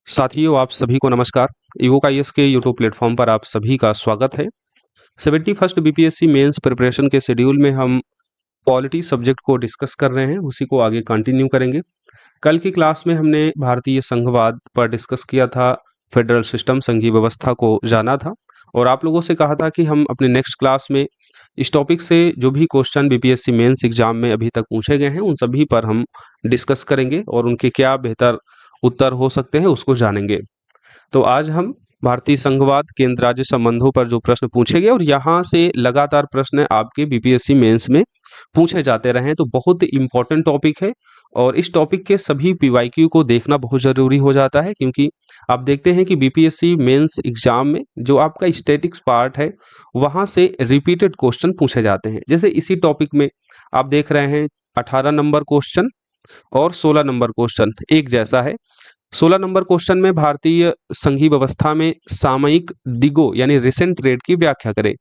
साथियों, आप सभी को नमस्कार। इवोक आईएएस के यूट्यूब प्लेटफॉर्म पर आप सभी का स्वागत है। 71st बीपीएससी मेंस प्रिपरेशन के शेड्यूल में हम पॉलिटी सब्जेक्ट को डिस्कस कर रहे हैं, उसी को आगे कंटिन्यू करेंगे। कल की क्लास में हमने भारतीय संघवाद पर डिस्कस किया था, फेडरल सिस्टम संघीय व्यवस्था को जाना था और आप लोगों से कहा था कि हम अपने नेक्स्ट क्लास में इस टॉपिक से जो भी क्वेश्चन बीपीएससी मेंस एग्जाम में अभी तक पूछे गए हैं उन सभी पर हम डिस्कस करेंगे और उनके क्या बेहतर उत्तर हो सकते हैं उसको जानेंगे। तो आज हम भारतीय संघवाद केंद्र राज्य संबंधों पर जो प्रश्न पूछे गए और यहाँ से लगातार प्रश्न आपके बीपीएससी मेंस में पूछे जाते रहे हैं, तो बहुत इंपॉर्टेंट टॉपिक है और इस टॉपिक के सभी पीवाईक्यू को देखना बहुत जरूरी हो जाता है, क्योंकि आप देखते हैं कि बीपीएससी मेंस एग्जाम में जो आपका स्टैटिक्स पार्ट है वहां से रिपीटेड क्वेश्चन पूछे जाते हैं। जैसे इसी टॉपिक में आप देख रहे हैं 18 नंबर क्वेश्चन और 16 नंबर क्वेश्चन एक जैसा है। 16 नंबर क्वेश्चन में भारतीय संघीय व्यवस्था में सामयिक दिगों यानी रिसेंट ट्रेड की व्याख्या करें,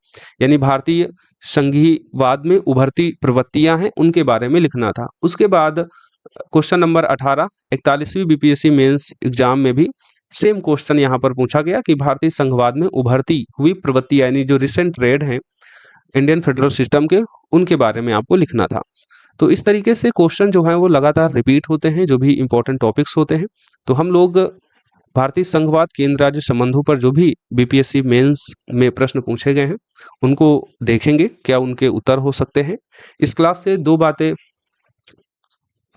यानी भारतीय संघीयवाद में उभरती प्रवृत्तियां हैं उनके बारे में लिखना था। उसके बाद क्वेश्चन नंबर 18 41वीं बीपीएससी मेंस एग्जाम में भी सेम क्वेश्चन यहाँ पर पूछा गया कि भारतीय संघवाद में उभरती हुई प्रवृत्तियां यानी जो रिसेंट ट्रेड हैं इंडियन फेडरल सिस्टम के, उनके बारे में आपको लिखना था। तो इस तरीके से क्वेश्चन जो है वो लगातार रिपीट होते हैं, जो भी इंपॉर्टेंट टॉपिक्स होते हैं। तो हम लोग भारतीय संघवाद केंद्र राज्य संबंधों पर जो भी बीपीएससी मेंस में प्रश्न पूछे गए हैं उनको देखेंगे, क्या उनके उत्तर हो सकते हैं। इस क्लास से दो बातें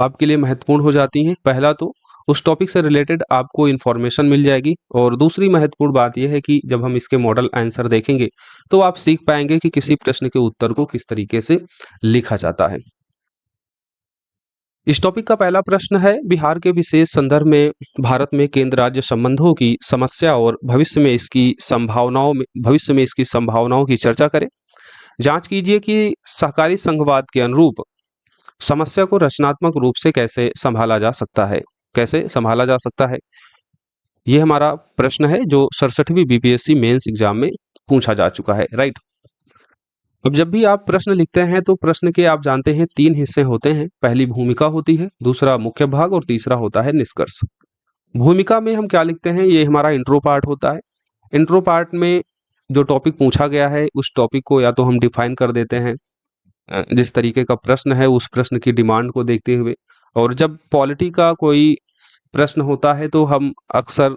आपके लिए महत्वपूर्ण हो जाती हैं। पहला तो उस टॉपिक से रिलेटेड आपको इन्फॉर्मेशन मिल जाएगी और दूसरी महत्वपूर्ण बात यह है कि जब हम इसके मॉडल आंसर देखेंगे तो आप सीख पाएंगे कि किसी प्रश्न के उत्तर को किस तरीके से लिखा जाता है। इस टॉपिक का पहला प्रश्न है, बिहार के विशेष संदर्भ में भारत में केंद्र राज्य संबंधों की समस्या और भविष्य में इसकी संभावनाओं की चर्चा करें। जांच कीजिए कि सहकारी संघवाद के अनुरूप समस्या को रचनात्मक रूप से कैसे संभाला जा सकता है। ये हमारा प्रश्न है जो 67वीं बीपीएससी मेंस एग्जाम में पूछा जा चुका है, राइट। अब जब भी आप प्रश्न लिखते हैं तो प्रश्न के आप जानते हैं 3 हिस्से होते हैं। पहली भूमिका होती है, दूसरा मुख्य भाग और तीसरा होता है निष्कर्ष। भूमिका में हम क्या लिखते हैं, ये हमारा इंट्रो पार्ट होता है। इंट्रो पार्ट में जो टॉपिक पूछा गया है उस टॉपिक को या तो हम डिफाइन कर देते हैं जिस तरीके का प्रश्न है उस प्रश्न की डिमांड को देखते हुए, और जब पॉलिटी का कोई प्रश्न होता है तो हम अक्सर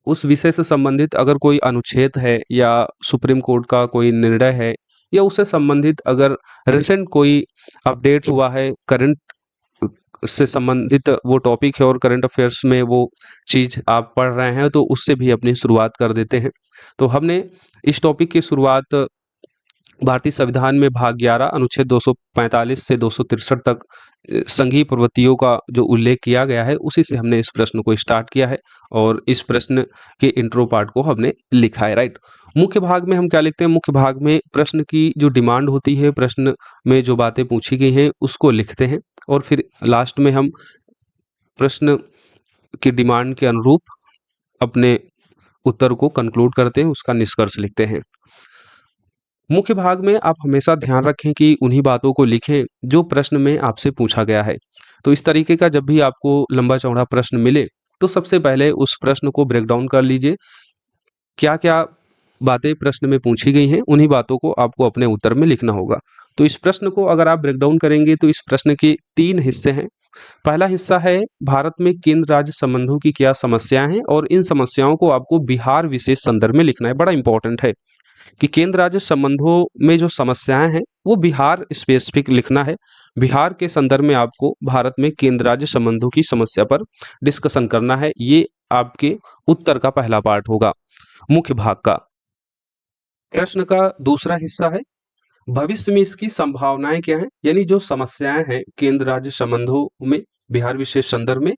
उस विषय से संबंधित अगर कोई अनुच्छेद है या सुप्रीम कोर्ट का कोई निर्णय है या उससे संबंधित अगर रिसेंट कोई अपडेट हुआ है, करंट से संबंधित वो टॉपिक है और करंट अफेयर्स में वो चीज आप पढ़ रहे हैं तो उससे भी अपनी शुरुआत कर देते हैं। तो हमने इस टॉपिक की शुरुआत भारतीय संविधान में भाग 11 अनुच्छेद 245 से 263 तक संघीय प्रवृत्तियों का जो उल्लेख किया गया है उसी से हमने इस प्रश्न को स्टार्ट किया है और इस प्रश्न के इंट्रो पार्ट को हमने लिखा है, राइट। मुख्य भाग में हम क्या लिखते हैं, मुख्य भाग में प्रश्न की जो डिमांड होती है, प्रश्न में जो बातें पूछी गई हैं उसको लिखते हैं और फिर लास्ट में हम प्रश्न की डिमांड के अनुरूप अपने उत्तर को कंक्लूड करते हैं, उसका निष्कर्ष लिखते हैं। मुख्य भाग में आप हमेशा ध्यान रखें कि उन्हीं बातों को लिखें जो प्रश्न में आपसे पूछा गया है। तो इस तरीके का जब भी आपको लंबा चौड़ा प्रश्न मिले तो सबसे पहले उस प्रश्न को ब्रेक डाउन कर लीजिए, क्या क्या बातें प्रश्न में पूछी गई हैं उन्हीं बातों को आपको अपने उत्तर में लिखना होगा। तो इस प्रश्न को अगर आप ब्रेक डाउन करेंगे तो इस प्रश्न के 3 हिस्से हैं। पहला हिस्सा है भारत में केंद्र राज्य संबंधों की क्या समस्याएं हैं और इन समस्याओं को आपको बिहार विशेष संदर्भ में लिखना है। बड़ा इंपॉर्टेंट है कि केंद्र राज्य संबंधों में जो समस्याएं हैं वो बिहार स्पेसिफिक लिखना है। बिहार के संदर्भ में आपको भारत में केंद्र राज्य संबंधों की समस्या पर डिस्कशन करना है। ये आपके उत्तर का पहला पार्ट होगा मुख्य भाग का। प्रश्न का दूसरा हिस्सा है भविष्य में इसकी संभावनाएं क्या हैं, यानी जो समस्याएं हैं केंद्र राज्य संबंधों में बिहार विशेष संदर्भ में,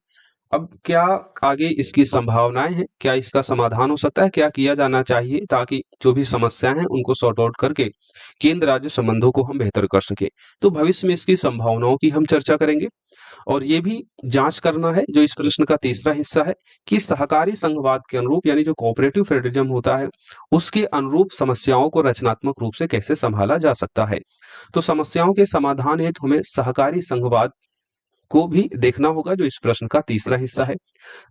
अब क्या आगे इसकी संभावनाएं हैं, क्या इसका समाधान हो सकता है, क्या किया जाना चाहिए ताकि जो भी समस्याएं हैं उनको सॉर्ट आउट करके केंद्र राज्य संबंधों को हम बेहतर कर सके। तो भविष्य में इसकी संभावनाओं की हम चर्चा करेंगे और ये भी जांच करना है, जो इस प्रश्न का तीसरा हिस्सा है, कि सहकारी संघवाद के अनुरूप यानी जो कोऑपरेटिव फेडरलिज्म होता है उसके अनुरूप समस्याओं को रचनात्मक रूप से कैसे संभाला जा सकता है। तो समस्याओं के समाधान हेतु हमें सहकारी संघवाद को भी देखना होगा, जो इस प्रश्न का तीसरा हिस्सा है।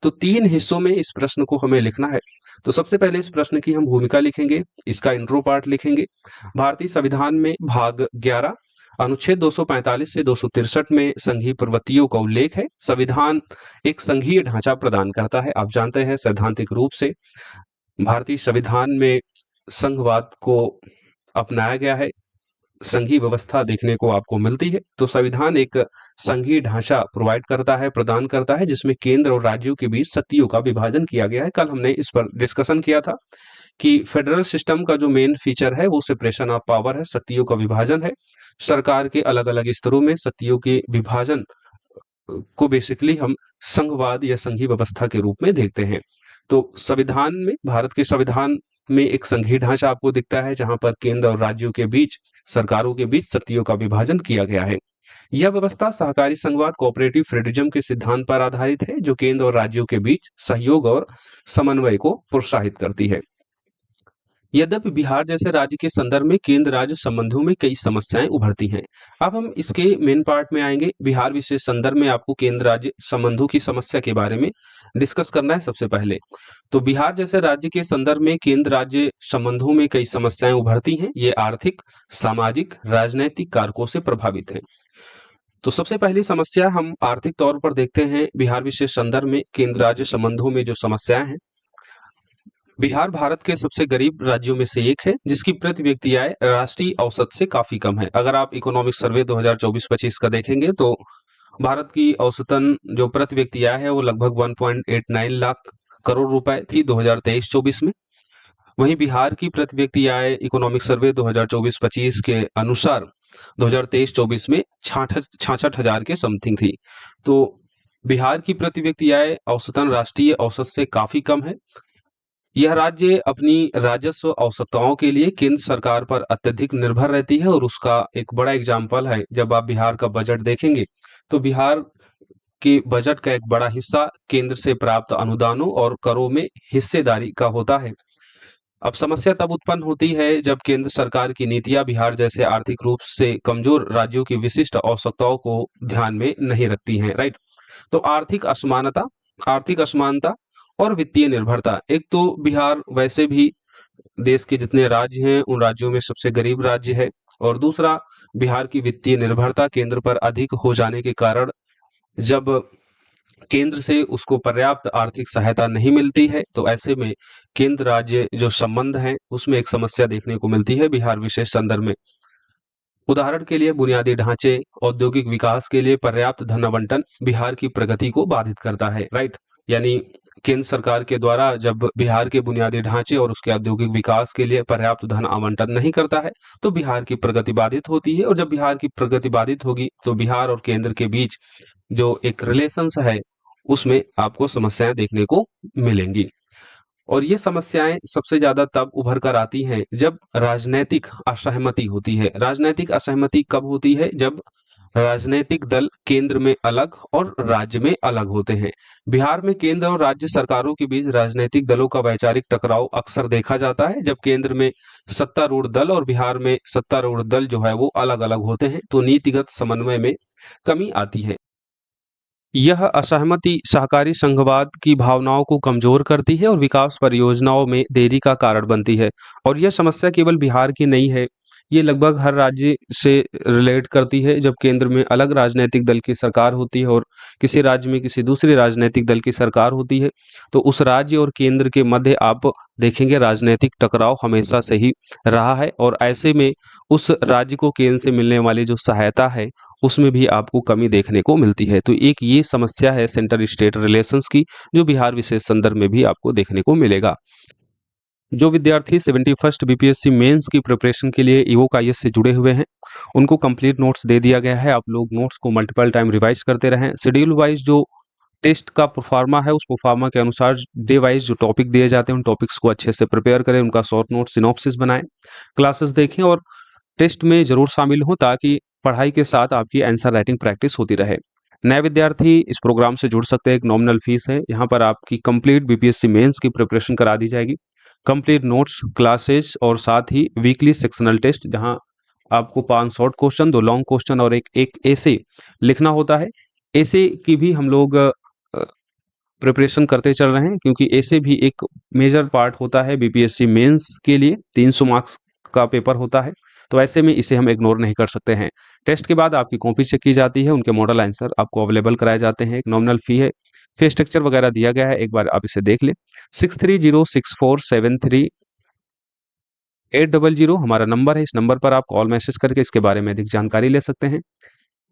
तो 3 हिस्सों में इस प्रश्न को हमें लिखना है। तो सबसे पहले इस प्रश्न की हम भूमिका लिखेंगे, इसका इंट्रो पार्ट लिखेंगे। भारतीय संविधान में भाग 11 अनुच्छेद 245 से 263 में संघीय प्रवृत्तियों का उल्लेख है। संविधान एक संघीय ढांचा प्रदान करता है। आप जानते हैं सैद्धांतिक रूप से भारतीय संविधान में संघवाद को अपनाया गया है, संघीय व्यवस्था देखने को आपको मिलती है। तो संविधान एक संघीय ढांचा प्रोवाइड करता है, प्रदान करता है, जिसमें केंद्र और राज्यों के बीच शक्तियों का विभाजन किया गया है। कल हमने इस पर डिस्कशन किया था कि फेडरल सिस्टम का जो मेन फीचर है वो सेपरेशन ऑफ पावर है, शक्तियों का विभाजन है। सरकार के अलग अलग स्तरों में शक्तियों के विभाजन को बेसिकली हम संघवाद या संघीय व्यवस्था के रूप में देखते हैं। तो संविधान में, भारत के संविधान में एक संघीय ढांचा आपको दिखता है, जहां पर केंद्र और राज्यों के बीच, सरकारों के बीच शक्तियों का विभाजन किया गया है। यह व्यवस्था सहकारी संघवाद, कोऑपरेटिव फेडरलिज्म के सिद्धांत पर आधारित है, जो केंद्र और राज्यों के बीच सहयोग और समन्वय को प्रोत्साहित करती है। यद्यपि बिहार जैसे राज्य के संदर्भ में केंद्र राज्य संबंधों में कई समस्याएं उभरती हैं। अब हम इसके मेन पार्ट में आएंगे। बिहार विशेष संदर्भ में आपको केंद्र राज्य संबंधों की समस्या के बारे में डिस्कस करना है सबसे पहले। तो बिहार जैसे राज्य के संदर्भ में केंद्र राज्य संबंधों में कई समस्याएं उभरती हैं। ये आर्थिक, सामाजिक, राजनैतिक कारकों से प्रभावित है। तो सबसे पहली समस्या हम आर्थिक तौर पर देखते हैं। बिहार विशेष संदर्भ में केंद्र राज्य संबंधों में जो समस्याएं हैं, बिहार भारत के सबसे गरीब राज्यों में से एक है, जिसकी प्रति व्यक्ति आय राष्ट्रीय औसत से काफी कम है। अगर आप इकोनॉमिक सर्वे 2024-25 का देखेंगे तो भारत की औसतन जो प्रति व्यक्ति आय है वो लगभग 1.89 लाख करोड़ रुपए थी 2023-24 में। वहीं बिहार की प्रति व्यक्ति आय इकोनॉमिक सर्वे 2024-25 के अनुसार 2023-24 में 66,000 के समथिंग थी। तो बिहार की प्रति व्यक्ति आय औसतन राष्ट्रीय औसत से काफी कम है। यह राज्य अपनी राजस्व आवश्यकताओं के लिए केंद्र सरकार पर अत्यधिक निर्भर रहती है, और उसका एक बड़ा एग्जाम्पल है, जब आप बिहार का बजट देखेंगे तो बिहार के बजट का एक बड़ा हिस्सा केंद्र से प्राप्त अनुदानों और करों में हिस्सेदारी का होता है। अब समस्या तब उत्पन्न होती है जब केंद्र सरकार की नीतियां बिहार जैसे आर्थिक रूप से कमजोर राज्यों की विशिष्ट आवश्यकताओं को ध्यान में नहीं रखती हैं, राइट। तो आर्थिक असमानता और वित्तीय निर्भरता। एक तो बिहार वैसे भी देश के जितने राज्य हैं उन राज्यों में सबसे गरीब राज्य है, और दूसरा बिहार की वित्तीय निर्भरता केंद्र पर अधिक हो जाने के कारण जब केंद्र से उसको पर्याप्त आर्थिक सहायता नहीं मिलती है, तो ऐसे में केंद्र राज्य जो संबंध है उसमें एक समस्या देखने को मिलती है बिहार विशेष संदर्भ में। उदाहरण के लिए बुनियादी ढांचे, औद्योगिक विकास के लिए पर्याप्त धन आवंटन बिहार की प्रगति को बाधित करता है, राइट। यानी केंद्र सरकार के द्वारा जब बिहार के बुनियादी ढांचे और उसके औद्योगिक विकास के लिए पर्याप्त धन आवंटन नहीं करता है तो बिहार की प्रगति बाधित होती है, और जब बिहार की प्रगति बाधित होगी तो बिहार और केंद्र के बीच जो एक रिलेशंस है उसमें आपको समस्याएं देखने को मिलेंगी। और ये समस्याएं सबसे ज्यादा तब उभर कर आती हैं जब राजनीतिक असहमति होती है। राजनीतिक असहमति कब होती है? जब राजनीतिक दल केंद्र में अलग और राज्य में अलग होते हैं। बिहार में केंद्र और राज्य सरकारों के बीच राजनीतिक दलों का वैचारिक टकराव अक्सर देखा जाता है। जब केंद्र में सत्तारूढ़ दल और बिहार में सत्तारूढ़ दल जो है वो अलग अलग होते हैं तो नीतिगत समन्वय में कमी आती है। यह असहमति सहकारी संघवाद की भावनाओं को कमजोर करती है और विकास परियोजनाओं में देरी का कारण बनती है। और यह समस्या केवल बिहार की नहीं है, ये लगभग हर राज्य से रिलेट करती है। जब केंद्र में अलग राजनीतिक दल की सरकार होती है और किसी राज्य में किसी दूसरे राजनीतिक दल की सरकार होती है तो उस राज्य और केंद्र के मध्य आप देखेंगे राजनीतिक टकराव हमेशा से ही रहा है, और ऐसे में उस राज्य को केंद्र से मिलने वाली जो सहायता है उसमें भी आपको कमी देखने को मिलती है। तो एक ये समस्या है सेंटर स्टेट रिलेशंस की, जो बिहार विशेष संदर्भ में भी आपको देखने को मिलेगा। जो विद्यार्थी 71st बीपीएससी मेंस की प्रिपरेशन के लिए ईवोक आईएएस से जुड़े हुए हैं उनको कंप्लीट नोट्स दे दिया गया है। आप लोग नोट्स को मल्टीपल टाइम रिवाइज करते रहें। शेड्यूल वाइज जो टेस्ट का प्रोफार्मा है उस प्रोफार्मा के अनुसार डे वाइज जो टॉपिक दिए जाते हैं उन टॉपिक्स को अच्छे से प्रिपेयर करें, उनका शॉर्ट नोट सिनॉप्सिस बनाएं, क्लासेस देखें और टेस्ट में जरूर शामिल हो ताकि पढ़ाई के साथ आपकी आंसर राइटिंग प्रैक्टिस होती रहे। नए विद्यार्थी इस प्रोग्राम से जुड़ सकते हैं। एक नॉमिनल फीस है। यहाँ पर आपकी कंप्लीट बीपीएससी मेंस की प्रिपरेशन करा दी जाएगी, कंप्लीट नोट्स, क्लासेस और साथ ही वीकली सेक्शनल टेस्ट जहां आपको 5 शॉर्ट क्वेश्चन, 2 लॉन्ग क्वेश्चन और एक ऐसे लिखना होता है। ऐसे की भी हम लोग प्रिपरेशन करते चल रहे हैं, क्योंकि ऐसे भी एक मेजर पार्ट होता है बीपीएससी मेंस के लिए। 300 मार्क्स का पेपर होता है, तो ऐसे में इसे हम इग्नोर नहीं कर सकते हैं। टेस्ट के बाद आपकी कॉपी चेक की जाती है, उनके मॉडल आंसर आपको अवेलेबल कराए जाते हैं। एक नॉमिनल फी है, फी स्ट्रक्चर वगैरह दिया गया है, एक बार आप इसे देख लें। 6306473800 हमारा नंबर है। इस नंबर पर आप कॉल मैसेज करके इसके बारे में अधिक जानकारी ले सकते हैं।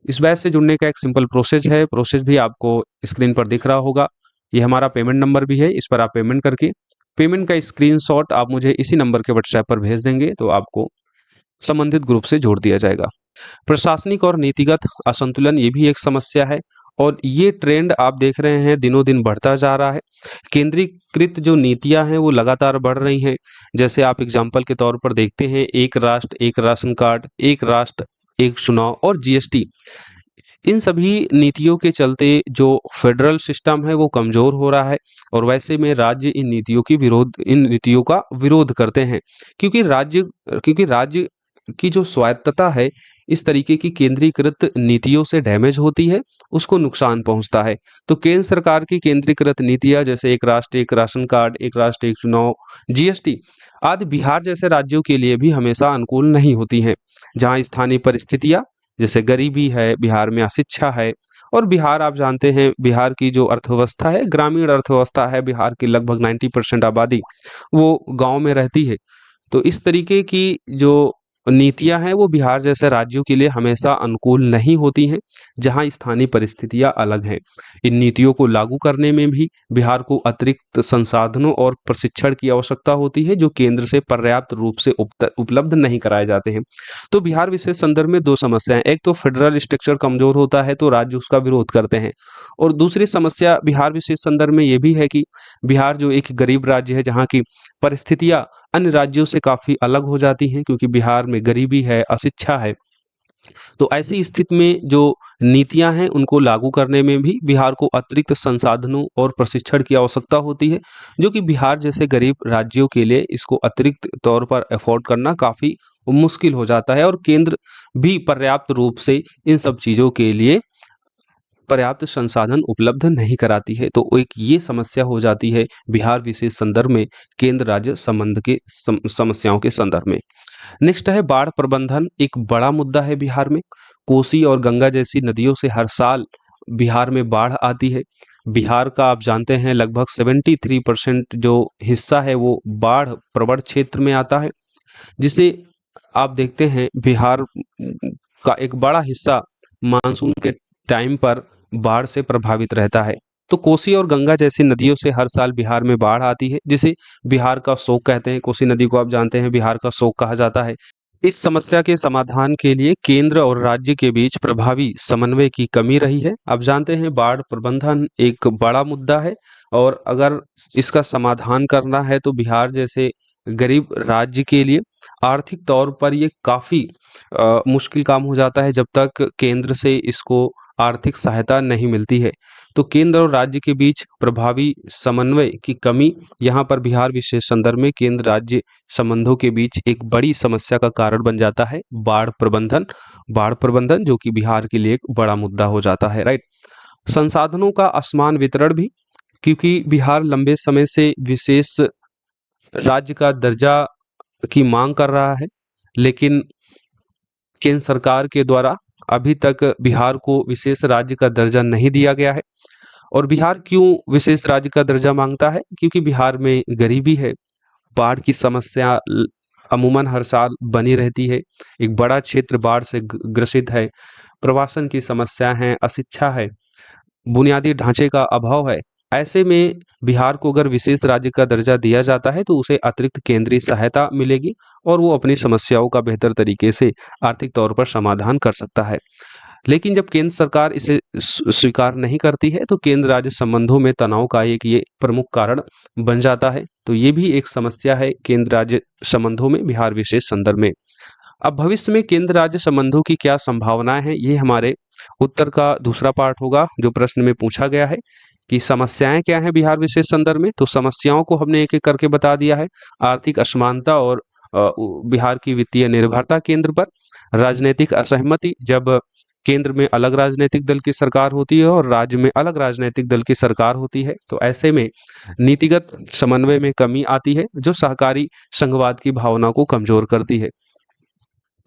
इस बैच से जुड़ने का एक सिंपल प्रोसेस है, प्रोसेस भी आपको स्क्रीन पर दिख रहा होगा। ये हमारा पेमेंट नंबर भी है, इस पर आप पेमेंट करके पेमेंट का स्क्रीनशॉट आप मुझे इसी नंबर के व्हाट्सएप पर भेज देंगे, तो आपको संबंधित ग्रुप से जोड़ दिया जाएगा। प्रशासनिक और नीतिगत असंतुलन ये भी एक समस्या है, और ये ट्रेंड आप देख रहे हैं दिनों दिन बढ़ता जा रहा है। केंद्रीकृत जो नीतियां हैं वो लगातार बढ़ रही हैं। जैसे आप एग्जाम्पल के तौर पर देखते हैं, एक राष्ट्र एक राशन कार्ड, एक राष्ट्र एक चुनाव और जीएसटी। इन सभी नीतियों के चलते जो फेडरल सिस्टम है वो कमजोर हो रहा है, और वैसे में राज्य इन नीतियों का विरोध करते हैं, क्योंकि राज्य की जो स्वायत्तता है इस तरीके की केंद्रीकृत नीतियों से डैमेज होती है, उसको नुकसान पहुंचता है। तो केंद्र सरकार की केंद्रीकृत नीतियां जैसे एक राष्ट्र एक राशन कार्ड, एक राष्ट्र एक चुनाव, जीएसटी आदि बिहार जैसे राज्यों के लिए भी हमेशा अनुकूल नहीं होती हैं, जहां स्थानीय परिस्थितियां जैसे गरीबी है, बिहार में अशिक्षा है, और बिहार आप जानते हैं बिहार की जो अर्थव्यवस्था है ग्रामीण अर्थव्यवस्था है। बिहार की लगभग 90% आबादी वो गांव में रहती है। तो इस तरीके की जो नीतियां हैं वो बिहार जैसे राज्यों के लिए हमेशा अनुकूल नहीं होती हैं, जहां स्थानीय परिस्थितियां अलग हैं। इन नीतियों को लागू करने में भी बिहार को अतिरिक्त संसाधनों और प्रशिक्षण की आवश्यकता होती है, जो केंद्र से पर्याप्त रूप से उपलब्ध नहीं कराए जाते हैं। तो बिहार विशेष संदर्भ में दो समस्याएं, एक तो फेडरल स्ट्रक्चर कमजोर होता है तो राज्य उसका विरोध करते हैं, और दूसरी समस्या बिहार विशेष संदर्भ में ये भी है कि बिहार जो एक गरीब राज्य है, जहाँ की परिस्थितियां अन्य राज्यों से काफी अलग हो जाती हैं, क्योंकि बिहार में गरीबी है, अशिक्षा है। तो ऐसी स्थिति में जो नीतियां हैं उनको लागू करने में भी बिहार को अतिरिक्त संसाधनों और प्रशिक्षण की आवश्यकता होती है, जो कि बिहार जैसे गरीब राज्यों के लिए इसको अतिरिक्त तौर पर अफोर्ड करना काफी मुश्किल हो जाता है, और केंद्र भी पर्याप्त रूप से इन सब चीजों के लिए पर्याप्त संसाधन उपलब्ध नहीं कराती है। तो एक ये समस्या हो जाती है बिहार विशेष संदर्भ में, केंद्र राज्य संबंध के समस्याओं के संदर्भ में। नेक्स्ट है बाढ़ प्रबंधन, एक बड़ा मुद्दा है बिहार में। कोसी और गंगा जैसी नदियों से हर साल बिहार में बाढ़ आती है। बिहार का आप जानते हैं लगभग 73% जो हिस्सा है वो बाढ़ प्रवण क्षेत्र में आता है, जिसे आप देखते हैं बिहार का एक बड़ा हिस्सा मानसून के टाइम पर बाढ़ से प्रभावित रहता है। तो कोसी और गंगा जैसी नदियों से हर साल बिहार में बाढ़ आती है, जिसे बिहार का शोक कहते हैं। कोसी नदी को आप जानते हैं बिहार का शोक कहा जाता है। इस समस्या के समाधान के लिए केंद्र और राज्य के बीच प्रभावी समन्वय की कमी रही है। आप जानते हैं बाढ़ प्रबंधन एक बड़ा मुद्दा है, और अगर इसका समाधान करना है तो बिहार जैसे गरीब राज्य के लिए आर्थिक तौर पर ये काफी मुश्किल काम हो जाता है, जब तक केंद्र से इसको आर्थिक सहायता नहीं मिलती है। तो केंद्र और राज्य के बीच प्रभावी समन्वय की कमी यहाँ पर बिहार विशेष संदर्भ में केंद्र राज्य संबंधों के बीच एक बड़ी समस्या का कारण बन जाता है। बाढ़ प्रबंधन जो कि बिहार के लिए एक बड़ा मुद्दा हो जाता है, राइट। संसाधनों का असमान वितरण भी, क्योंकि बिहार लंबे समय से विशेष राज्य का दर्जा की मांग कर रहा है, लेकिन केंद्र सरकार के द्वारा अभी तक बिहार को विशेष राज्य का दर्जा नहीं दिया गया है। और बिहार क्यों विशेष राज्य का दर्जा मांगता है? क्योंकि बिहार में गरीबी है, बाढ़ की समस्या अमूमन हर साल बनी रहती है, एक बड़ा क्षेत्र बाढ़ से ग्रसित है, प्रवासन की समस्या है, अशिक्षा है, बुनियादी ढांचे का अभाव है। ऐसे में बिहार को अगर विशेष राज्य का दर्जा दिया जाता है तो उसे अतिरिक्त केंद्रीय सहायता मिलेगी, और वो अपनी समस्याओं का बेहतर तरीके से आर्थिक तौर पर समाधान कर सकता है। लेकिन जब केंद्र सरकार इसे स्वीकार नहीं करती है तो केंद्र राज्य संबंधों में तनाव का एक ये प्रमुख कारण बन जाता है। तो ये भी एक समस्या है केंद्र राज्य संबंधों में बिहार विशेष संदर्भ में। अब भविष्य में केंद्र राज्य संबंधों की क्या संभावनाएं हैं, ये हमारे उत्तर का दूसरा पार्ट होगा, जो प्रश्न में पूछा गया है कि समस्याएं क्या हैं बिहार विशेष संदर्भ में। तो समस्याओं को हमने एक एक करके बता दिया है। आर्थिक असमानता और बिहार की वित्तीय निर्भरता केंद्र पर, राजनीतिक असहमति, जब केंद्र में अलग राजनीतिक दल की सरकार होती है और राज्य में अलग राजनीतिक दल की सरकार होती है। तो ऐसे में नीतिगत समन्वय में कमी आती है, जो सहकारी संघवाद की भावना को कमजोर करती है।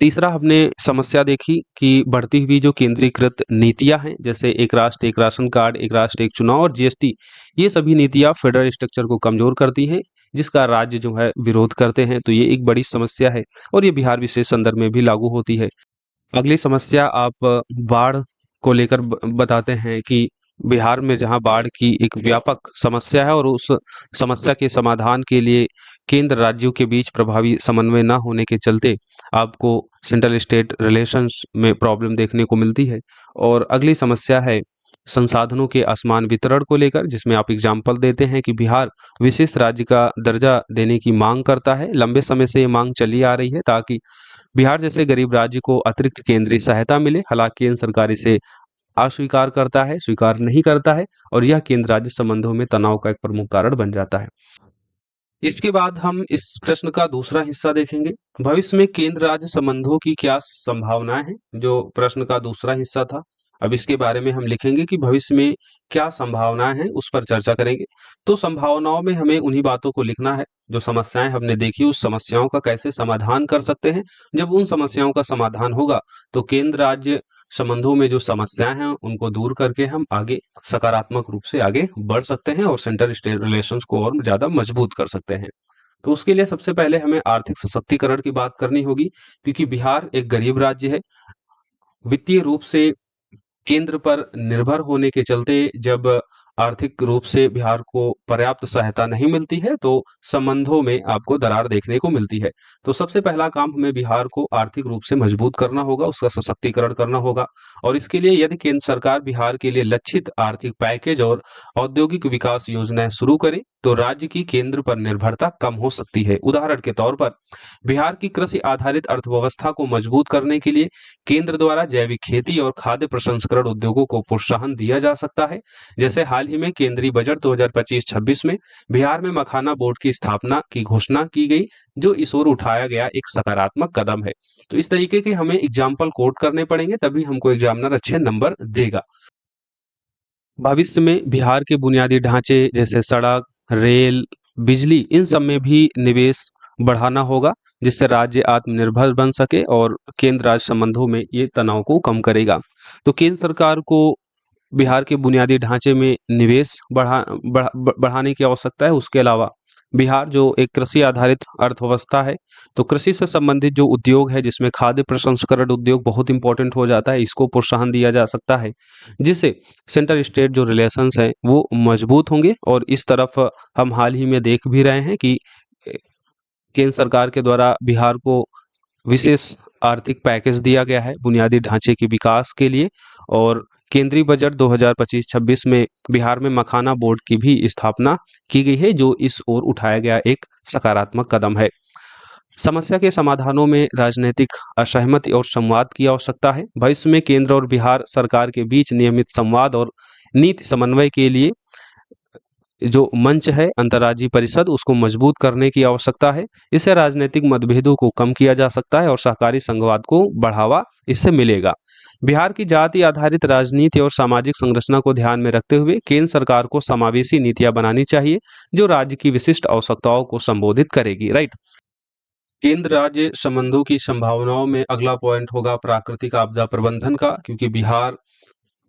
तीसरा हमने समस्या देखी कि बढ़ती हुई जो केंद्रीकृत नीतियां हैं, जैसे एक राष्ट्र एक राशन कार्ड, एक राष्ट्र एक चुनाव और जीएसटी, ये सभी नीतियां फेडरल स्ट्रक्चर को कमजोर करती हैं, जिसका राज्य जो है विरोध करते हैं। तो ये एक बड़ी समस्या है और ये बिहार विशेष संदर्भ में भी लागू होती है। अगली समस्या आप बाढ़ को लेकर बताते हैं कि बिहार में जहां बाढ़ की एक व्यापक समस्या है और उस समस्या के समाधान के लिए केंद्र राज्यों के बीच प्रभावी समन्वय न होने के चलते आपको सेंट्रल स्टेट रिलेशंस में प्रॉब्लम देखने को मिलती है। और अगली समस्या है संसाधनों के असमान वितरण को लेकर, जिसमें आप एग्जाम्पल देते हैं कि बिहार विशेष राज्य का दर्जा देने की मांग करता है। लंबे समय से ये मांग चली आ रही है ताकि बिहार जैसे गरीब राज्य को अतिरिक्त केंद्रीय सहायता मिले। हालांकि केंद्र सरकार इसे अस्वीकार करता है, स्वीकार नहीं करता है और यह केंद्र राज्य संबंधों में तनाव का एक प्रमुख कारण बन जाता है। इसके बाद हम इस प्रश्न का दूसरा हिस्सा देखेंगे, भविष्य में केंद्र राज्य संबंधों की क्या संभावनाएं हैं, जो प्रश्न का दूसरा हिस्सा था। अब इसके बारे में हम लिखेंगे कि भविष्य में क्या संभावनाएं हैं, उस पर चर्चा करेंगे। तो संभावनाओं में हमें उन्हीं बातों को लिखना है जो समस्याएं हमने देखी, उस समस्याओं का कैसे समाधान कर सकते हैं। जब उन समस्याओं का समाधान होगा तो केंद्र राज्य संबंधों में जो समस्याएं हैं उनको दूर करके हम आगे सकारात्मक रूप से आगे बढ़ सकते हैं और सेंटर स्टेट रिलेशंस को और ज्यादा मजबूत कर सकते हैं। तो उसके लिए सबसे पहले हमें आर्थिक सशक्तिकरण की बात करनी होगी, क्योंकि बिहार एक गरीब राज्य है। वित्तीय रूप से केंद्र पर निर्भर होने के चलते जब आर्थिक रूप से बिहार को पर्याप्त सहायता नहीं मिलती है तो संबंधों में आपको दरार देखने को मिलती है। तो सबसे पहला काम हमें बिहार को आर्थिक रूप से मजबूत करना होगा, उसका सशक्तिकरण करना होगा। और इसके लिए यदि केंद्र सरकार बिहार के लिए लक्षित आर्थिक पैकेज और औद्योगिक विकास योजनाएं शुरू करे तो राज्य की केंद्र पर निर्भरता कम हो सकती है। उदाहरण के तौर पर बिहार की कृषि आधारित अर्थव्यवस्था को मजबूत करने के लिए केंद्र द्वारा जैविक खेती और खाद्य प्रसंस्करण उद्योगों को प्रोत्साहन दिया जा सकता है। जैसे हाल ही में केंद्रीय बजट 2025-26 में बिहार में मखाना बोर्ड की स्थापना की घोषणा की गई, जो इस ओर उठाया गया एक सकारात्मक कदम है। तो इस तरीके के हमें एग्जाम्पल कोट करने पड़ेंगे, तभी हमको एग्जामिनर अच्छे नंबर देगा। भविष्य में बिहार के बुनियादी ढांचे जैसे सड़क, रेल, बिजली, इन सब में भी निवेश बढ़ाना होगा, जिससे राज्य आत्मनिर्भर बन सके और केंद्र राज्य संबंधों में ये तनाव को कम करेगा। तो केंद्र सरकार को बिहार के बुनियादी ढांचे में निवेश बढ़ाने की आवश्यकता है। उसके अलावा बिहार जो एक कृषि आधारित अर्थव्यवस्था है, तो कृषि से संबंधित जो उद्योग है, जिसमें खाद्य प्रसंस्करण उद्योग बहुत इंपॉर्टेंट हो जाता है, इसको प्रोत्साहन दिया जा सकता है, जिससे सेंटर स्टेट जो रिलेशंस हैं वो मजबूत होंगे। और इस तरफ हम हाल ही में देख भी रहे हैं कि केंद्र सरकार के द्वारा बिहार को विशेष आर्थिक पैकेज दिया गया है बुनियादी ढांचे के विकास के लिए। और केंद्रीय बजट 2025-26 में बिहार में मखाना बोर्ड की भी स्थापना की गई है, जो इस ओर उठाया गया एक सकारात्मक कदम है। समस्या के समाधानों में राजनीतिक असहमति और संवाद की आवश्यकता है। भविष्य में केंद्र और बिहार सरकार के बीच नियमित संवाद और नीति समन्वय के लिए जो मंच है अंतर्राज्यीय परिषद, उसको मजबूत करने की आवश्यकता है। इससे राजनीतिक मतभेदों को कम किया जा सकता है और सहकारी संघवाद को बढ़ावा इससे मिलेगा। बिहार की जाति आधारित राजनीति और सामाजिक संरचना को ध्यान में रखते हुए केंद्र सरकार को समावेशी नीतियां बनानी चाहिए, जो राज्य की विशिष्ट आवश्यकताओं को संबोधित करेगी। राइट। केंद्र राज्य संबंधों की संभावनाओं में अगला पॉइंट होगा प्राकृतिक आपदा प्रबंधन का, क्योंकि बिहार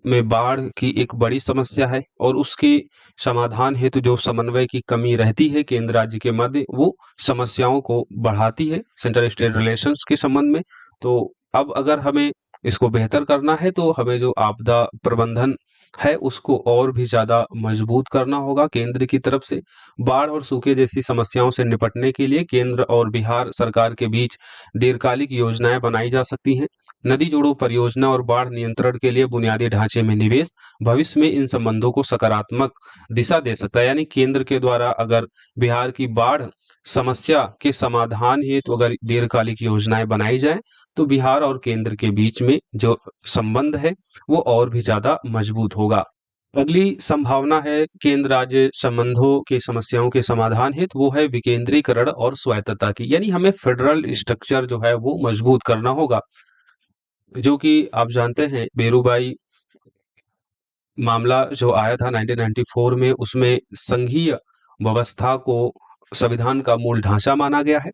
में बाढ़ की एक बड़ी समस्या है और उसके समाधान हेतु जो समन्वय की कमी रहती है केंद्र राज्य के मध्य, वो समस्याओं को बढ़ाती है सेंटर स्टेट रिलेशंस के संबंध में। तो अब अगर हमें इसको बेहतर करना है तो हमें जो आपदा प्रबंधन है उसको और भी ज्यादा मजबूत करना होगा केंद्र की तरफ से। बाढ़ और सूखे जैसी समस्याओं से निपटने के लिए केंद्र और बिहार सरकार के बीच दीर्घकालिक योजनाएं बनाई जा सकती हैं। नदी जोड़ो परियोजना और बाढ़ नियंत्रण के लिए बुनियादी ढांचे में निवेश भविष्य में इन संबंधों को सकारात्मक दिशा दे सकता है। यानी केंद्र के द्वारा अगर बिहार की बाढ़ समस्या के समाधान हेतु अगर दीर्घकालिक योजनाएं बनाई जाए तो बिहार और केंद्र के बीच में जो संबंध है वो और भी ज्यादा मजबूत होगा। अगली संभावना है केंद्र राज्य संबंधों की समस्याओं के समाधान हेतु, वो है विकेंद्रीकरण और स्वायत्तता की। यानी हमें फेडरल स्ट्रक्चर जो है वो मजबूत करना होगा। जो कि आप जानते हैं बेरूबाई मामला जो आया था 1994 में, उसमें संघीय व्यवस्था को संविधान का मूल ढांचा माना गया है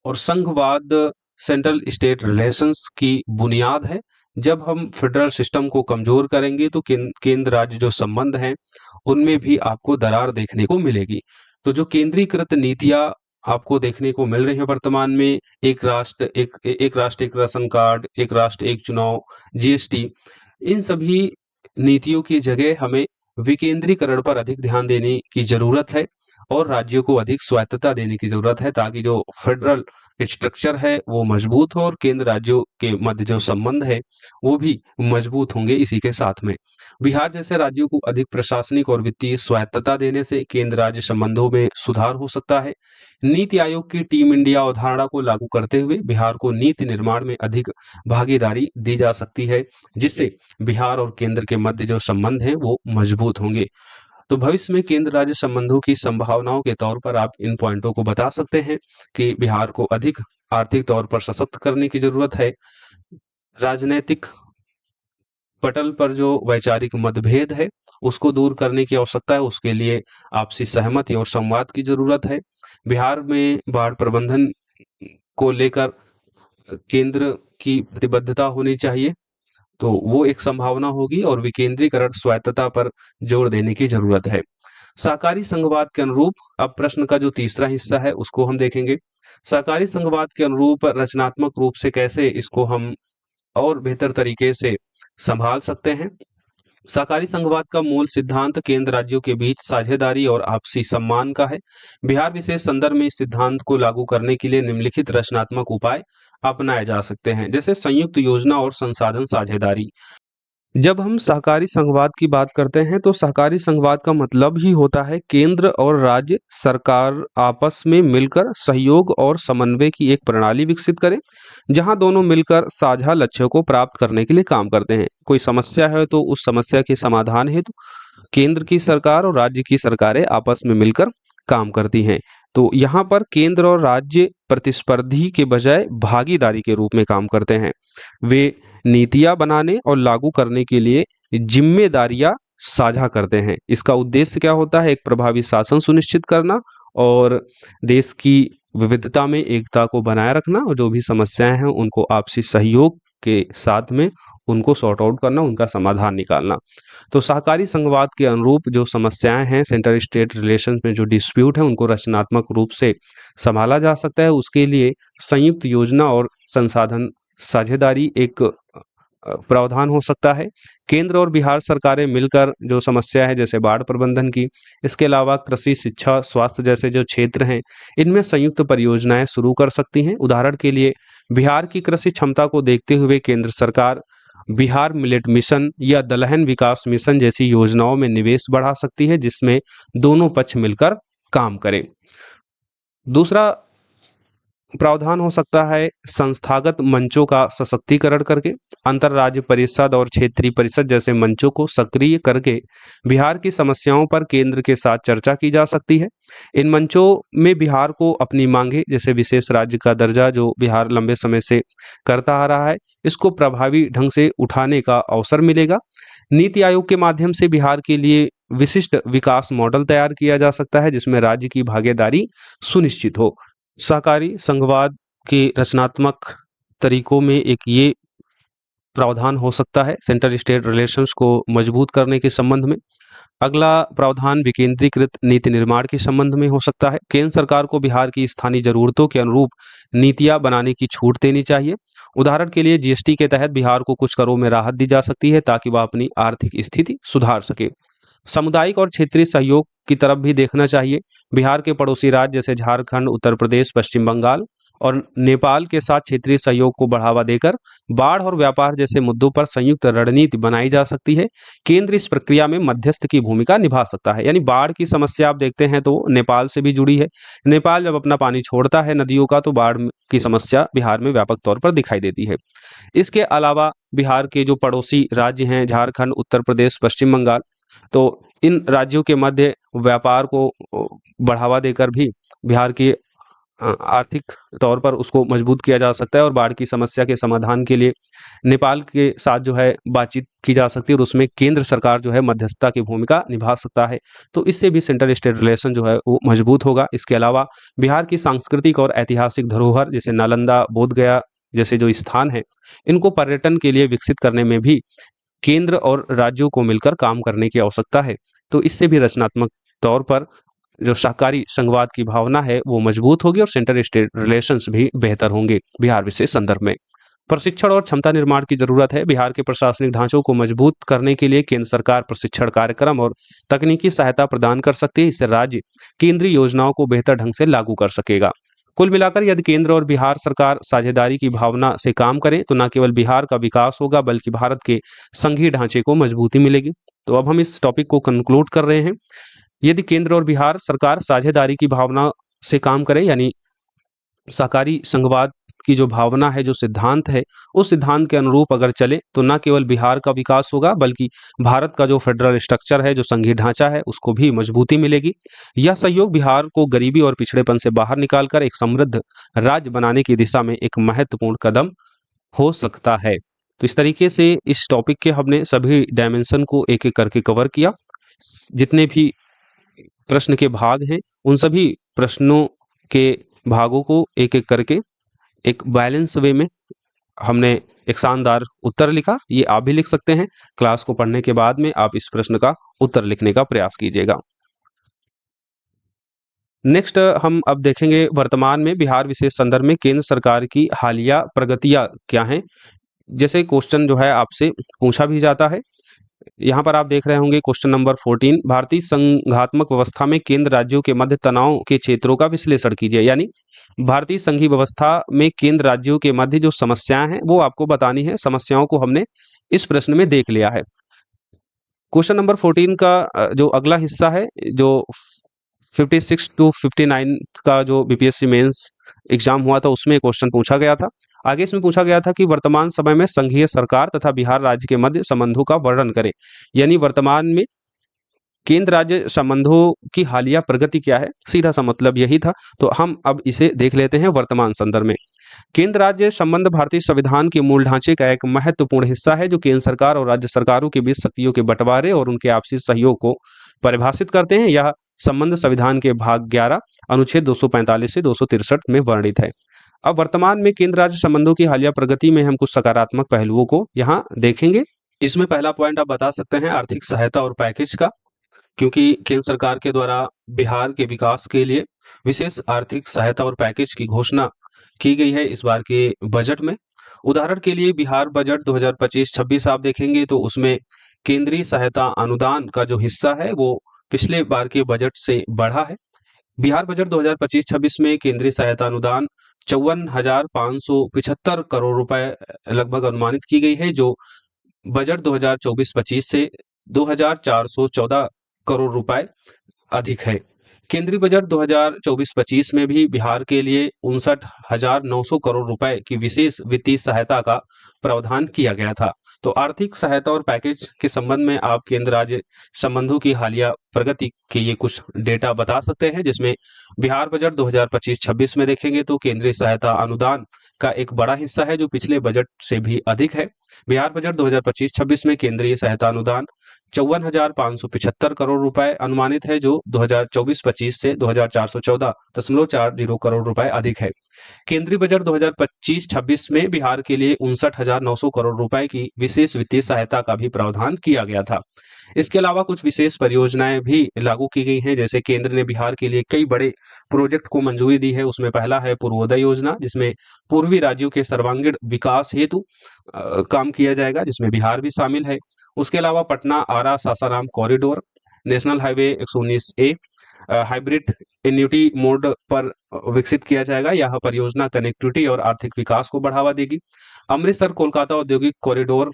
और संघवाद सेंट्रल स्टेट रिलेशंस की बुनियाद है। जब हम फेडरल सिस्टम को कमजोर करेंगे तो केंद्र राज्य जो संबंध हैं उनमें भी आपको दरार देखने को मिलेगी। तो जो केंद्रीकृत नीतियां आपको देखने को मिल रही है वर्तमान में, एक राष्ट्र एक राशन कार्ड, एक राष्ट्र एक चुनाव, जीएसटी, इन सभी नीतियों की जगह हमें विकेंद्रीकरण पर अधिक ध्यान देने की जरूरत है और राज्यों को अधिक स्वायत्तता देने की जरूरत है, ताकि जो फेडरल स्ट्रक्चर है वो मजबूत हो और केंद्र राज्यों के मध्य जो संबंध है वो भी मजबूत होंगे। इसी के साथ में बिहार जैसे राज्यों को अधिक प्रशासनिक और वित्तीय स्वायत्तता देने से केंद्र राज्य संबंधों में सुधार हो सकता है। नीति आयोग की टीम इंडिया अवधारणा को लागू करते हुए बिहार को नीति निर्माण में अधिक भागीदारी दी जा सकती है, जिससे बिहार और केंद्र के मध्य जो संबंध है वो मजबूत होंगे। तो भविष्य में केंद्र राज्य संबंधों की संभावनाओं के तौर पर आप इन पॉइंटों को बता सकते हैं कि बिहार को अधिक आर्थिक तौर पर सशक्त करने की जरूरत है, राजनीतिक पटल पर जो वैचारिक मतभेद है उसको दूर करने की आवश्यकता है, उसके लिए आपसी सहमति और संवाद की जरूरत है। बिहार में बाढ़ प्रबंधन को लेकर केंद्र की प्रतिबद्धता होनी चाहिए, तो वो एक संभावना होगी और विकेंद्रीकरण स्वायत्तता पर जोर देने की जरूरत है। सहकारी संघवाद के अनुरूप अब प्रश्न का जो तीसरा हिस्सा है उसको हम देखेंगे। सहकारी संघवाद के अनुरूप रचनात्मक रूप से कैसे इसको हम और बेहतर तरीके से संभाल सकते हैं। सहकारी संघवाद का मूल सिद्धांत केंद्र राज्यों के बीच साझेदारी और आपसी सम्मान का है। बिहार विशेष संदर्भ में इस सिद्धांत को लागू करने के लिए निम्नलिखित रचनात्मक उपाय अपनाए जा सकते हैं, जैसे संयुक्त योजना और संसाधन साझेदारी। जब हम सहकारी संघवाद की बात करते हैं तो सहकारी संघवाद का मतलब ही होता है केंद्र और राज्य सरकार आपस में मिलकर सहयोग और समन्वय की एक प्रणाली विकसित करें, जहां दोनों मिलकर साझा लक्ष्यों को प्राप्त करने के लिए काम करते हैं। कोई समस्या है तो उस समस्या के समाधान हेतु केंद्र की सरकार और राज्य की सरकारें आपस में मिलकर काम करती हैं। तो यहाँ पर केंद्र और राज्य प्रतिस्पर्धी के बजाय भागीदारी के रूप में काम करते हैं। वे नीतियां बनाने और लागू करने के लिए जिम्मेदारियां साझा करते हैं। इसका उद्देश्य क्या होता है? एक प्रभावी शासन सुनिश्चित करना और देश की विविधता में एकता को बनाए रखना, और जो भी समस्याएं हैं उनको आपसी सहयोग के साथ में उनको सॉर्ट आउट करना, उनका समाधान निकालना। तो सहकारी संघवाद के अनुरूप जो समस्याएं हैं, सेंटर स्टेट रिलेशन में जो डिस्प्यूट है, उनको रचनात्मक रूप से संभाला जा सकता है। उसके लिए संयुक्त योजना और संसाधन साझेदारी एक प्रावधान हो सकता है। केंद्र और बिहार सरकारें मिलकर जो समस्या है जैसे बाढ़ प्रबंधन की, इसके अलावा कृषि, शिक्षा, स्वास्थ्य जैसे जो क्षेत्र हैं, इनमें संयुक्त परियोजनाएं शुरू कर सकती हैं। उदाहरण के लिए बिहार की कृषि क्षमता को देखते हुए केंद्र सरकार बिहार मिलेट मिशन या दलहन विकास मिशन जैसी योजनाओं में निवेश बढ़ा सकती है, जिसमें दोनों पक्ष मिलकर काम करें। दूसरा प्रावधान हो सकता है संस्थागत मंचों का सशक्तिकरण करके, अंतरराज्य परिषद और क्षेत्रीय परिषद जैसे मंचों को सक्रिय करके बिहार की समस्याओं पर केंद्र के साथ चर्चा की जा सकती है। इन मंचों में बिहार को अपनी मांगे, जैसे विशेष राज्य का दर्जा जो बिहार लंबे समय से करता आ रहा है, इसको प्रभावी ढंग से उठाने का अवसर मिलेगा। नीति आयोग के माध्यम से बिहार के लिए विशिष्ट विकास मॉडल तैयार किया जा सकता है, जिसमें राज्य की भागीदारी सुनिश्चित हो। सहकारी संघवाद के रचनात्मक तरीकों में एक ये प्रावधान हो सकता है सेंटर स्टेट रिलेशंस को मजबूत करने के संबंध में। अगला प्रावधान विकेंद्रीकृत नीति निर्माण के संबंध में हो सकता है। केंद्र सरकार को बिहार की स्थानीय जरूरतों के अनुरूप नीतियां बनाने की छूट देनी चाहिए। उदाहरण के लिए जीएसटी के तहत बिहार को कुछ करों में राहत दी जा सकती है, ताकि वह अपनी आर्थिक स्थिति सुधार सके। सामुदायिक और क्षेत्रीय सहयोग की तरफ भी देखना चाहिए। बिहार के पड़ोसी राज्य जैसे झारखंड, उत्तर प्रदेश, पश्चिम बंगाल और नेपाल के साथ क्षेत्रीय सहयोग को बढ़ावा देकर बाढ़ और व्यापार जैसे मुद्दों पर संयुक्त रणनीति बनाई जा सकती है। केंद्र इस प्रक्रिया में मध्यस्थ की भूमिका निभा सकता है। यानी बाढ़ की समस्या आप देखते हैं तो नेपाल से भी जुड़ी है। नेपाल जब अपना पानी छोड़ता है नदियों का, तो बाढ़ की समस्या बिहार में व्यापक तौर पर दिखाई देती है। इसके अलावा बिहार के जो पड़ोसी राज्य हैं, झारखंड, उत्तर प्रदेश, पश्चिम बंगाल, तो इन राज्यों के मध्य व्यापार को बढ़ावा देकर भी बिहार की आर्थिक तौर पर उसको मजबूत किया जा सकता है और बाढ़ की समस्या के समाधान के लिए नेपाल के साथ जो है बातचीत की जा सकती है और उसमें केंद्र सरकार जो है मध्यस्थता की भूमिका निभा सकता है। तो इससे भी सेंट्रल स्टेट रिलेशन जो है वो मजबूत होगा। इसके अलावा बिहार की सांस्कृतिक और ऐतिहासिक धरोहर जैसे नालंदा, बोधगया जैसे जो स्थान है, इनको पर्यटन के लिए विकसित करने में भी केंद्र और राज्यों को मिलकर काम करने की आवश्यकता है। तो इससे भी रचनात्मक तौर पर जो शाकाहारी संघवाद की भावना है वो मजबूत होगी और सेंटर स्टेट रिलेशंस भी बेहतर होंगे बिहार विशेष संदर्भ में। प्रशिक्षण और क्षमता निर्माण की जरूरत है। बिहार के प्रशासनिक ढांचों को मजबूत करने के लिए केंद्र सरकार प्रशिक्षण कार्यक्रम और तकनीकी सहायता प्रदान कर सकती है। इससे राज्य केंद्रीय योजनाओं को बेहतर ढंग से लागू कर सकेगा। कुल मिलाकर यदि केंद्र और बिहार सरकार साझेदारी की भावना से काम करें तो न केवल बिहार का विकास होगा बल्कि भारत के संघीय ढांचे को मजबूती मिलेगी। तो अब हम इस टॉपिक को कंक्लूड कर रहे हैं। यदि केंद्र और बिहार सरकार साझेदारी की भावना से काम करे, यानी सहकारी संघवाद की जो भावना है, जो सिद्धांत है, उस सिद्धांत के अनुरूप अगर चले तो न केवल बिहार का विकास होगा बल्कि भारत का जो फेडरल स्ट्रक्चर है, जो संघीय ढांचा है, उसको भी मजबूती मिलेगी। यह सहयोग बिहार को गरीबी और पिछड़ेपन से बाहर निकालकर एक समृद्ध राज्य बनाने की दिशा में एक महत्वपूर्ण कदम हो सकता है। तो इस तरीके से इस टॉपिक के हमने सभी डायमेंशन को एक एक करके कवर किया। जितने भी प्रश्न के भाग हैं उन सभी प्रश्नों के भागों को एक एक करके एक बैलेंस वे में हमने एक शानदार उत्तर लिखा। ये आप भी लिख सकते हैं। क्लास को पढ़ने के बाद में आप इस प्रश्न का उत्तर लिखने का प्रयास कीजिएगा। नेक्स्ट हम अब देखेंगे वर्तमान में बिहार विशेष संदर्भ में केंद्र सरकार की हालिया प्रगतियां क्या हैं। जैसे क्वेश्चन जो है आपसे पूछा भी जाता है। यहाँ पर आप देख रहे होंगे क्वेश्चन नंबर 14, भारतीय संघात्मक व्यवस्था में केंद्र राज्यों के मध्य तनाव के क्षेत्रों का विश्लेषण कीजिए। यानी भारतीय संघीय व्यवस्था में केंद्र राज्यों के मध्य जो समस्याएं हैं वो आपको बतानी है। समस्याओं को हमने इस प्रश्न में देख लिया है। क्वेश्चन नंबर 14 का जो अगला हिस्सा है, जो 56 टू 59 का जो बीपीएससी मेंस एग्जाम हुआ था उसमें क्वेश्चन पूछा गया था। आगे इसमें पूछा गया था कि वर्तमान समय में संघीय सरकार तथा बिहार राज्य के मध्य संबंधों का वर्णन करें। यानी वर्तमान में केंद्र राज्य संबंधों की हालिया प्रगति क्या है, सीधा सा मतलब यही था। तो हम अब इसे देख लेते हैं वर्तमान संदर्भ में। केंद्र राज्य संबंध भारतीय संविधान के मूल ढांचे का एक महत्वपूर्ण हिस्सा है जो केंद्र सरकार और राज्य सरकारों के बीच शक्तियों के बंटवारे और उनके आपसी सहयोग को परिभाषित करते हैं। यह संबंध संविधान के भाग 11 अनुच्छेद 245 से 263 में वर्णित है। अब वर्तमान में केंद्र राज्य संबंधों की हालिया प्रगति में हम कुछ सकारात्मक पहलुओं को यहाँ देखेंगे। इसमें पहला पॉइंट आप बता सकते हैं आर्थिक सहायता और पैकेज का, क्योंकि केंद्र सरकार के द्वारा बिहार के विकास के लिए विशेष आर्थिक सहायता और पैकेज की घोषणा की गई है इस बार के बजट में। उदाहरण के लिए बिहार बजट 2025-26 आप देखेंगे तो उसमें केंद्रीय सहायता अनुदान का जो हिस्सा है वो पिछले बार के बजट से बढ़ा है। बिहार बजट 2025-26 में केंद्रीय सहायता अनुदान 54,575 करोड़ रुपए लगभग अनुमानित की गई है, जो बजट 2024-25 से 2,414 करोड़ रुपए अधिक है। केंद्रीय बजट 2024-25 में भी बिहार के लिए 59,900 करोड़ रुपए की विशेष वित्तीय सहायता का प्रावधान किया गया था। तो आर्थिक सहायता और पैकेज के संबंध में आप केंद्र राज्य संबंधों की हालिया प्रगति के ये कुछ डेटा बता सकते हैं, जिसमें बिहार बजट 2025-26 में देखेंगे तो केंद्रीय सहायता अनुदान का एक बड़ा हिस्सा है जो पिछले बजट से भी अधिक है। बिहार बजट 2025-26 में केंद्रीय सहायता अनुदान 54,575 करोड़ रुपए अनुमानित है, जो 2024-25 से 2,414.40 करोड़ रुपए अधिक है। केंद्रीय बजट 2025-26 में बिहार के लिए 59,900 करोड़ रुपए की विशेष वित्तीय सहायता का भी प्रावधान किया गया था। इसके अलावा कुछ विशेष परियोजनाएं भी लागू की गई हैं, जैसे केंद्र ने बिहार के लिए कई बड़े प्रोजेक्ट को मंजूरी दी है। उसमें पहला है पूर्वोदय योजना, जिसमें पूर्वी राज्यों के सर्वांगीण विकास हेतु काम किया जाएगा, जिसमें बिहार भी शामिल है। उसके अलावा Patna Ara Sasaram corridor, national highway 119A hybrid annuity mode पर विकसित किया जाएगा। यह परियोजना कनेक्टिविटी और आर्थिक विकास को बढ़ावा देगी। अमृतसर कोलकाता औद्योगिक कॉरिडोर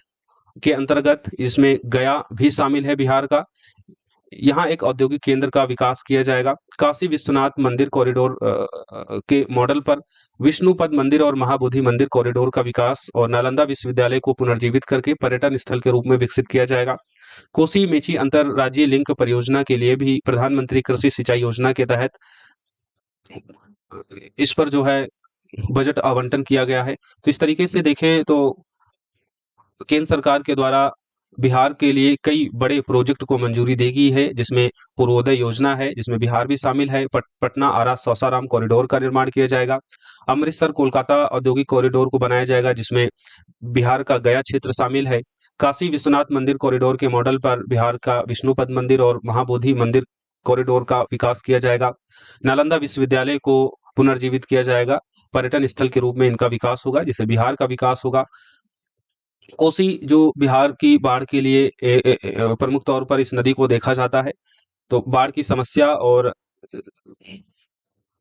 के अंतर्गत इसमें गया भी शामिल है बिहार का। यहाँ एक औद्योगिक केंद्र का विकास किया जाएगा। काशी विश्वनाथ मंदिर कॉरिडोर के मॉडल पर विष्णुपद मंदिर और महाबोधि मंदिर कॉरिडोर का विकास और नालंदा विश्वविद्यालय को पुनर्जीवित करके पर्यटन स्थल के रूप में विकसित किया जाएगा। कोसी मेची अंतरराज्यीय लिंक परियोजना के लिए भी प्रधानमंत्री कृषि सिंचाई योजना के तहत इस पर जो है बजट आवंटन किया गया है। तो इस तरीके से देखें तो केंद्र सरकार के द्वारा बिहार के लिए कई बड़े प्रोजेक्ट को मंजूरी दी गई है, जिसमें पूर्वोदय योजना है, जिसमें बिहार भी शामिल है। पटना आरा सौसाराम कॉरिडोर का निर्माण किया जाएगा। अमृतसर कोलकाता औद्योगिक कॉरिडोर को बनाया जाएगा, जिसमें बिहार का गया क्षेत्र शामिल है। काशी विश्वनाथ मंदिर कॉरिडोर के मॉडल पर बिहार का विष्णुपद मंदिर और महाबोधि मंदिर कॉरिडोर का विकास किया जाएगा। नालंदा विश्वविद्यालय को पुनर्जीवित किया जाएगा। पर्यटन स्थल के रूप में इनका विकास होगा, जिससे बिहार का विकास होगा। कोसी जो बिहार की बाढ़ के लिए प्रमुख तौर पर इस नदी को देखा जाता है। तो बाढ़ की समस्या और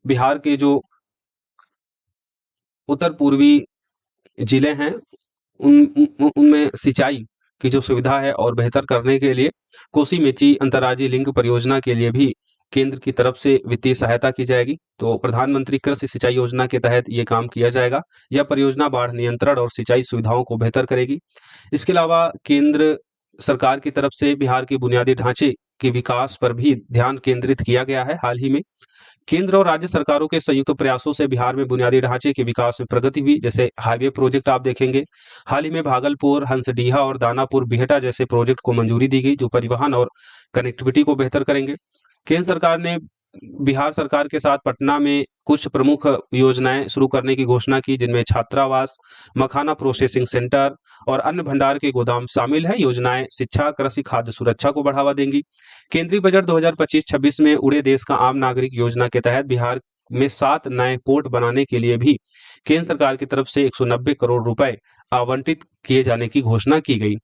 बिहार के जो उत्तर पूर्वी जिले हैं उनमें सिंचाई की जो सुविधा है और बेहतर करने के लिए कोसी मेची अंतर्राज्यीय लिंक परियोजना के लिए भी केंद्र की तरफ से वित्तीय सहायता की जाएगी। तो प्रधानमंत्री कृषि सिंचाई योजना के तहत ये काम किया जाएगा। यह परियोजना बाढ़ नियंत्रण और सिंचाई सुविधाओं को बेहतर करेगी। इसके अलावा केंद्र सरकार की तरफ से बिहार के बुनियादी ढांचे के विकास पर भी ध्यान केंद्रित किया गया है। हाल ही में केंद्र और राज्य सरकारों के संयुक्त प्रयासों से बिहार में बुनियादी ढांचे के विकास में प्रगति हुई। जैसे हाईवे प्रोजेक्ट आप देखेंगे, हाल ही में भागलपुर, हंसडीहा और दानापुर बिहटा जैसे प्रोजेक्ट को मंजूरी दी गई, जो परिवहन और कनेक्टिविटी को बेहतर करेंगे। केंद्र सरकार ने बिहार सरकार के साथ पटना में कुछ प्रमुख योजनाएं शुरू करने की घोषणा की, जिनमें छात्रावास, मखाना प्रोसेसिंग सेंटर और अन्य भंडार के गोदाम शामिल है। योजनाएं शिक्षा, कृषि, खाद्य सुरक्षा को बढ़ावा देंगी। केंद्रीय बजट 2025-26 में उड़े देश का आम नागरिक योजना के तहत बिहार में 7 नए पोर्ट बनाने के लिए भी केंद्र सरकार की तरफ से 190 करोड़ रुपए आवंटित किए जाने की घोषणा की गई।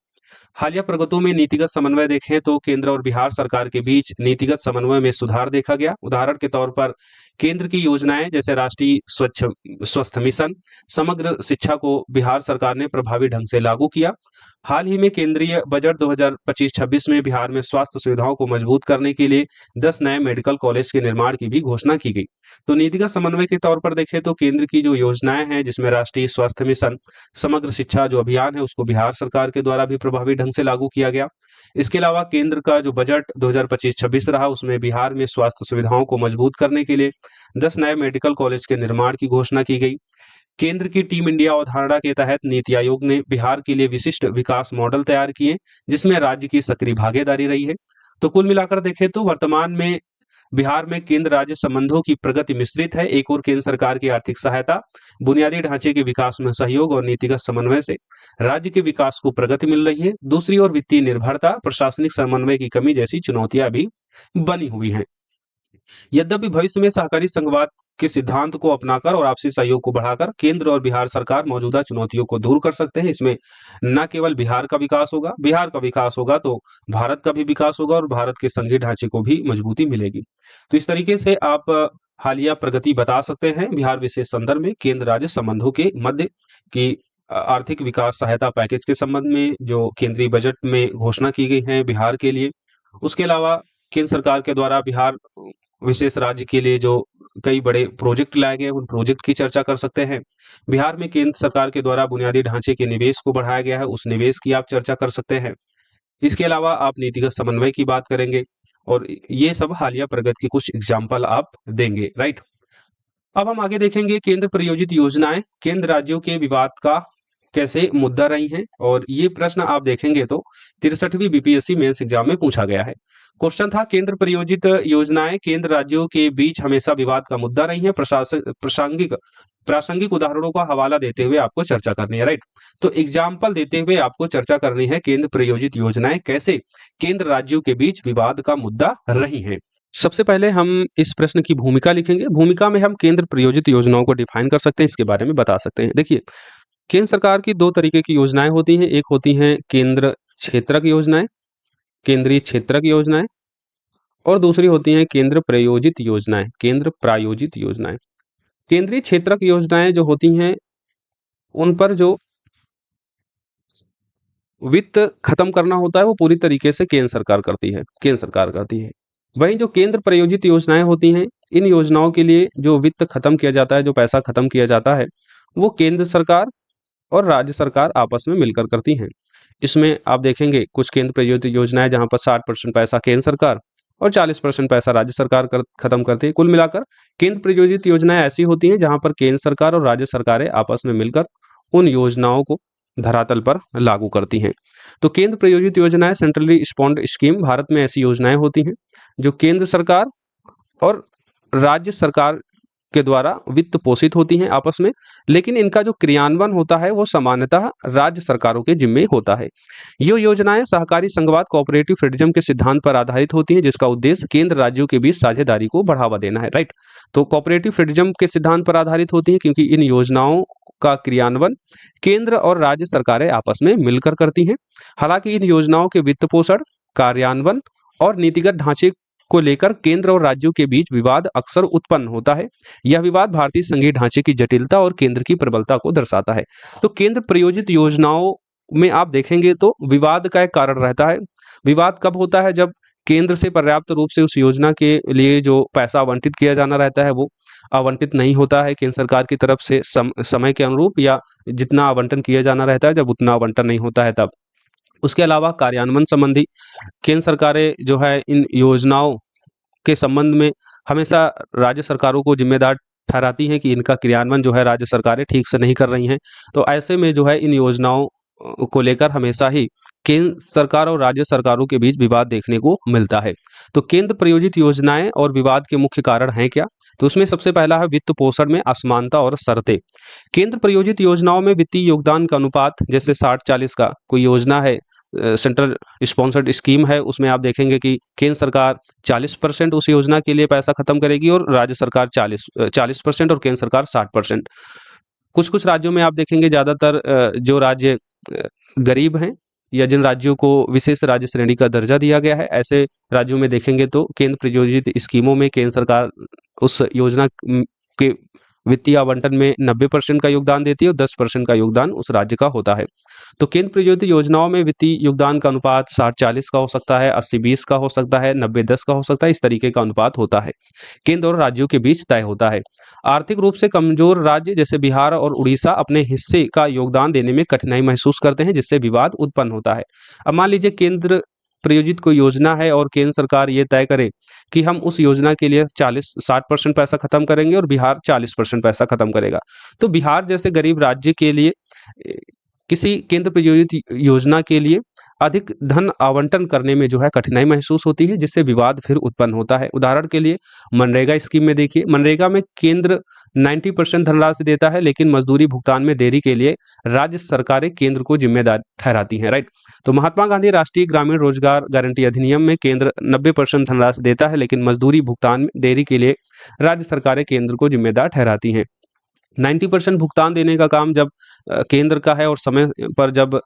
हालिया प्रगतियों में नीतिगत समन्वय देखें तो केंद्र और बिहार सरकार के बीच नीतिगत समन्वय में सुधार देखा गया। उदाहरण के तौर पर केंद्र की योजनाएं जैसे राष्ट्रीय स्वस्थ मिशन, समग्र शिक्षा को बिहार सरकार ने प्रभावी ढंग से लागू किया। हाल ही में केंद्रीय बजट 2025-26 में बिहार में स्वास्थ्य सुविधाओं को मजबूत करने के लिए 10 नए मेडिकल कॉलेज के निर्माण की भी घोषणा की गई। तो नीतिगत समन्वय के तौर पर देखें तो केंद्र की जो योजनाएं हैं, जिसमें राष्ट्रीय स्वास्थ्य मिशन, समग्र शिक्षा जो अभियान है, उसको बिहार सरकार के द्वारा भी प्रभावी ढंग से लागू किया गया। इसके अलावा केंद्र का जो बजट 2025-26 रहा, उसमें बिहार में स्वास्थ्य सुविधाओं को मजबूत करने के लिए 10 नए मेडिकल कॉलेज के निर्माण की घोषणा की गई। केंद्र की टीम इंडिया अवधारणा के तहत नीति आयोग ने बिहार के लिए विशिष्ट विकास मॉडल तैयार किए, जिसमें राज्य की सक्रिय भागीदारी रही है। तो कुल मिलाकर देखें तो वर्तमान में बिहार में केंद्र राज्य संबंधों की प्रगति मिश्रित है। एक और केंद्र सरकार की आर्थिक सहायता, बुनियादी ढांचे के विकास में सहयोग और नीतिगत समन्वय से राज्य के विकास को प्रगति मिल रही है। दूसरी ओर वित्तीय निर्भरता, प्रशासनिक समन्वय की कमी जैसी चुनौतियां भी बनी हुई हैं। यद्यपि भविष्य में सहकारी संघवाद के सिद्धांत को अपनाकर और आपसी सहयोग को बढ़ाकर केंद्र और बिहार सरकार मौजूदा चुनौतियों को दूर कर सकते हैं। इसमें न केवल बिहार का विकास होगा तो भारत का भी विकास होगा और भारत के संघीय ढांचे को भी मजबूती मिलेगी। तो इस तरीके से आप हालिया प्रगति बता सकते हैं बिहार विशेष संदर्भ में केंद्र राज्य संबंधों के मध्य की आर्थिक विकास सहायता पैकेज के संबंध में जो केंद्रीय बजट में घोषणा की गई है बिहार के लिए। उसके अलावा केंद्र सरकार के द्वारा बिहार विशेष राज्य के लिए जो कई बड़े प्रोजेक्ट लाए गए, उन प्रोजेक्ट की चर्चा कर सकते हैं। बिहार में केंद्र सरकार के द्वारा बुनियादी ढांचे के निवेश को बढ़ाया गया है, उस निवेश की आप चर्चा कर सकते हैं। इसके अलावा आप नीतिगत समन्वय की बात करेंगे और ये सब हालिया प्रगति के कुछ एग्जाम्पल आप देंगे, राइट। अब हम आगे देखेंगे केंद्र प्रायोजित योजनाएं केंद्र राज्यों के विवाद का कैसे मुद्दा रही हैं, और ये प्रश्न आप देखेंगे तो 63वीं बीपीएससी मेंस एग्जाम में पूछा गया है। क्वेश्चन था केंद्र प्रायोजित योजनाएं केंद्र राज्यों के बीच हमेशा विवाद का मुद्दा रही है, प्रासंगिक उदाहरणों का हवाला देते हुए आपको चर्चा करनी है, राइट। तो एग्जाम्पल देते हुए आपको चर्चा करनी है केंद्र प्रायोजित योजनाएं कैसे केंद्र राज्यों के बीच विवाद का मुद्दा रही हैं। सबसे पहले हम इस प्रश्न की भूमिका लिखेंगे। भूमिका में हम केंद्र प्रायोजित योजनाओं को डिफाइन कर सकते हैं, इसके बारे में बता सकते हैं। देखिए, केंद्र सरकार की दो तरीके की योजनाएं होती हैं। एक होती हैं केंद्र क्षेत्रक योजनाएं, केंद्रीय क्षेत्रक योजनाएं, और दूसरी होती हैं केंद्र प्रायोजित योजनाएं, केंद्र प्रायोजित योजनाएं। केंद्रीय क्षेत्रक योजनाएं जो होती हैं उन पर जो वित्त खत्म करना होता है वो पूरी तरीके से केंद्र सरकार करती है। वहीं जो केंद्र प्रायोजित योजनाएं होती हैं, इन योजनाओं के लिए जो वित्त खत्म किया जाता है, जो पैसा खत्म किया जाता है, वो केंद्र सरकार और राज्य सरकार आपस में मिलकर करती हैं। इसमें आप देखेंगे कुछ केंद्र प्रायोजित योजनाएं जहां पर 60% पैसा केंद्र सरकार और 40% पैसा राज्य सरकार खत्म करती है। कुल मिलाकर केंद्र प्रायोजित योजनाएं ऐसी होती हैं जहां पर केंद्र सरकार और राज्य सरकारें आपस में मिलकर उन योजनाओं को धरातल पर लागू करती हैं। तो केंद्र प्रायोजित योजनाएं, सेंट्रली स्पॉन्सर्ड स्कीम, भारत में ऐसी योजनाएं होती हैं जो केंद्र सरकार और राज्य सरकार के द्वारा वित्त पोषित होती हैं आपस में, लेकिन इनका जो क्रियान्वयन होता है वो सामान्यतः राज्य सरकारों के जिम्मे होता है। ये योजनाएं सहकारी संघवाद, कोऑपरेटिव फेडरलिज्म के सिद्धांत पर आधारित होती हैं, जिसका उद्देश्य केंद्र राज्यों के बीच साझेदारी को बढ़ावा देना है। राइट, तो कोऑपरेटिव फेडरलिज्म के सिद्धांत पर आधारित होती है क्योंकि इन योजनाओं का क्रियान्वयन केंद्र और राज्य सरकारें आपस में मिलकर करती हैं। हालांकि इन योजनाओं के वित्त पोषण, कार्यान्वयन और नीतिगत ढांचे को लेकर केंद्र और राज्यों के बीच विवाद अक्सर उत्पन्न होता है। यह विवाद भारतीय संघीय ढांचे की जटिलता और केंद्र की प्रबलता को दर्शाता है। तो केंद्र प्रायोजित योजनाओं में आप देखेंगे तो विवाद का एक कारण रहता है। विवाद कब होता है? जब केंद्र से पर्याप्त रूप से उस योजना के लिए जो पैसा आवंटित किया जाना रहता है वो आवंटित नहीं होता है केंद्र सरकार की तरफ से समय के अनुरूप, या जितना आवंटन किया जाना रहता है जब उतना आवंटन नहीं होता है तब। उसके अलावा कार्यान्वयन संबंधी केंद्र सरकारें जो है इन योजनाओं के संबंध में हमेशा राज्य सरकारों को जिम्मेदार ठहराती हैं कि इनका क्रियान्वयन जो है राज्य सरकारें ठीक से नहीं कर रही हैं। तो ऐसे में जो है इन योजनाओं को लेकर हमेशा ही केंद्र सरकार और राज्य सरकारों के बीच विवाद देखने को मिलता है। तो केंद्र प्रायोजित योजनाएं और विवाद के मुख्य कारण हैं क्या? तो उसमें सबसे पहला है वित्त पोषण में असमानता और शर्तें। केंद्र प्रायोजित योजनाओं में वित्तीय योगदान का अनुपात, जैसे 60-40 का कोई योजना है, सेंट्रल स्पॉन्सर्ड स्कीम है, उसमें आप देखेंगे कि केंद्र सरकार 40% उस योजना के लिए पैसा खत्म करेगी और राज्य सरकार 40% और केंद्र सरकार 60%। कुछ कुछ राज्यों में आप देखेंगे ज़्यादातर जो राज्य गरीब हैं या जिन राज्यों को विशेष राज्य श्रेणी का दर्जा दिया गया है, ऐसे राज्यों में देखेंगे तो केंद्र प्रायोजित स्कीमों में केंद्र सरकार उस योजना के वित्तीय आवंटन में 90% का योगदान देती है और 10% का योगदान उस राज्य का होता है। तो केंद्र प्रायोजित योजनाओं में वित्तीय योगदान का अनुपात 60-40 का हो सकता है, 80-20 का हो सकता है, 90-10 का हो सकता है। इस तरीके का अनुपात होता है, केंद्र और राज्यों के बीच तय होता है। आर्थिक रूप से कमजोर राज्य जैसे बिहार और उड़ीसा अपने हिस्से का योगदान देने में कठिनाई महसूस करते हैं, जिससे विवाद उत्पन्न होता है। अब मान लीजिए केंद्र प्रायोजित कोई योजना है और केंद्र सरकार ये तय करे कि हम उस योजना के लिए 60% पैसा खत्म करेंगे और बिहार 40% पैसा खत्म करेगा। तो बिहार जैसे गरीब राज्य के लिए किसी केंद्र प्रायोजित योजना के लिए अधिक धन आवंटन करने में जो है कठिनाई महसूस होती है, जिससे विवाद फिर उत्पन्न होता है। उदाहरण के लिए मनरेगा स्कीम में देखिए, मनरेगा में केंद्र 90% धनराशि देता है, लेकिन मजदूरी भुगतान में देरी के लिए राज्य सरकारें केंद्र को जिम्मेदार ठहराती हैं। राइट, तो महात्मा गांधी राष्ट्रीय ग्रामीण रोजगार गारंटी अधिनियम में केंद्र 90% धनराशि देता है, लेकिन मजदूरी भुगतान में देरी के लिए राज्य सरकारें केंद्र को जिम्मेदार ठहराती हैं। 90% भुगतान देने का काम जब केंद्र का है और समय पर जब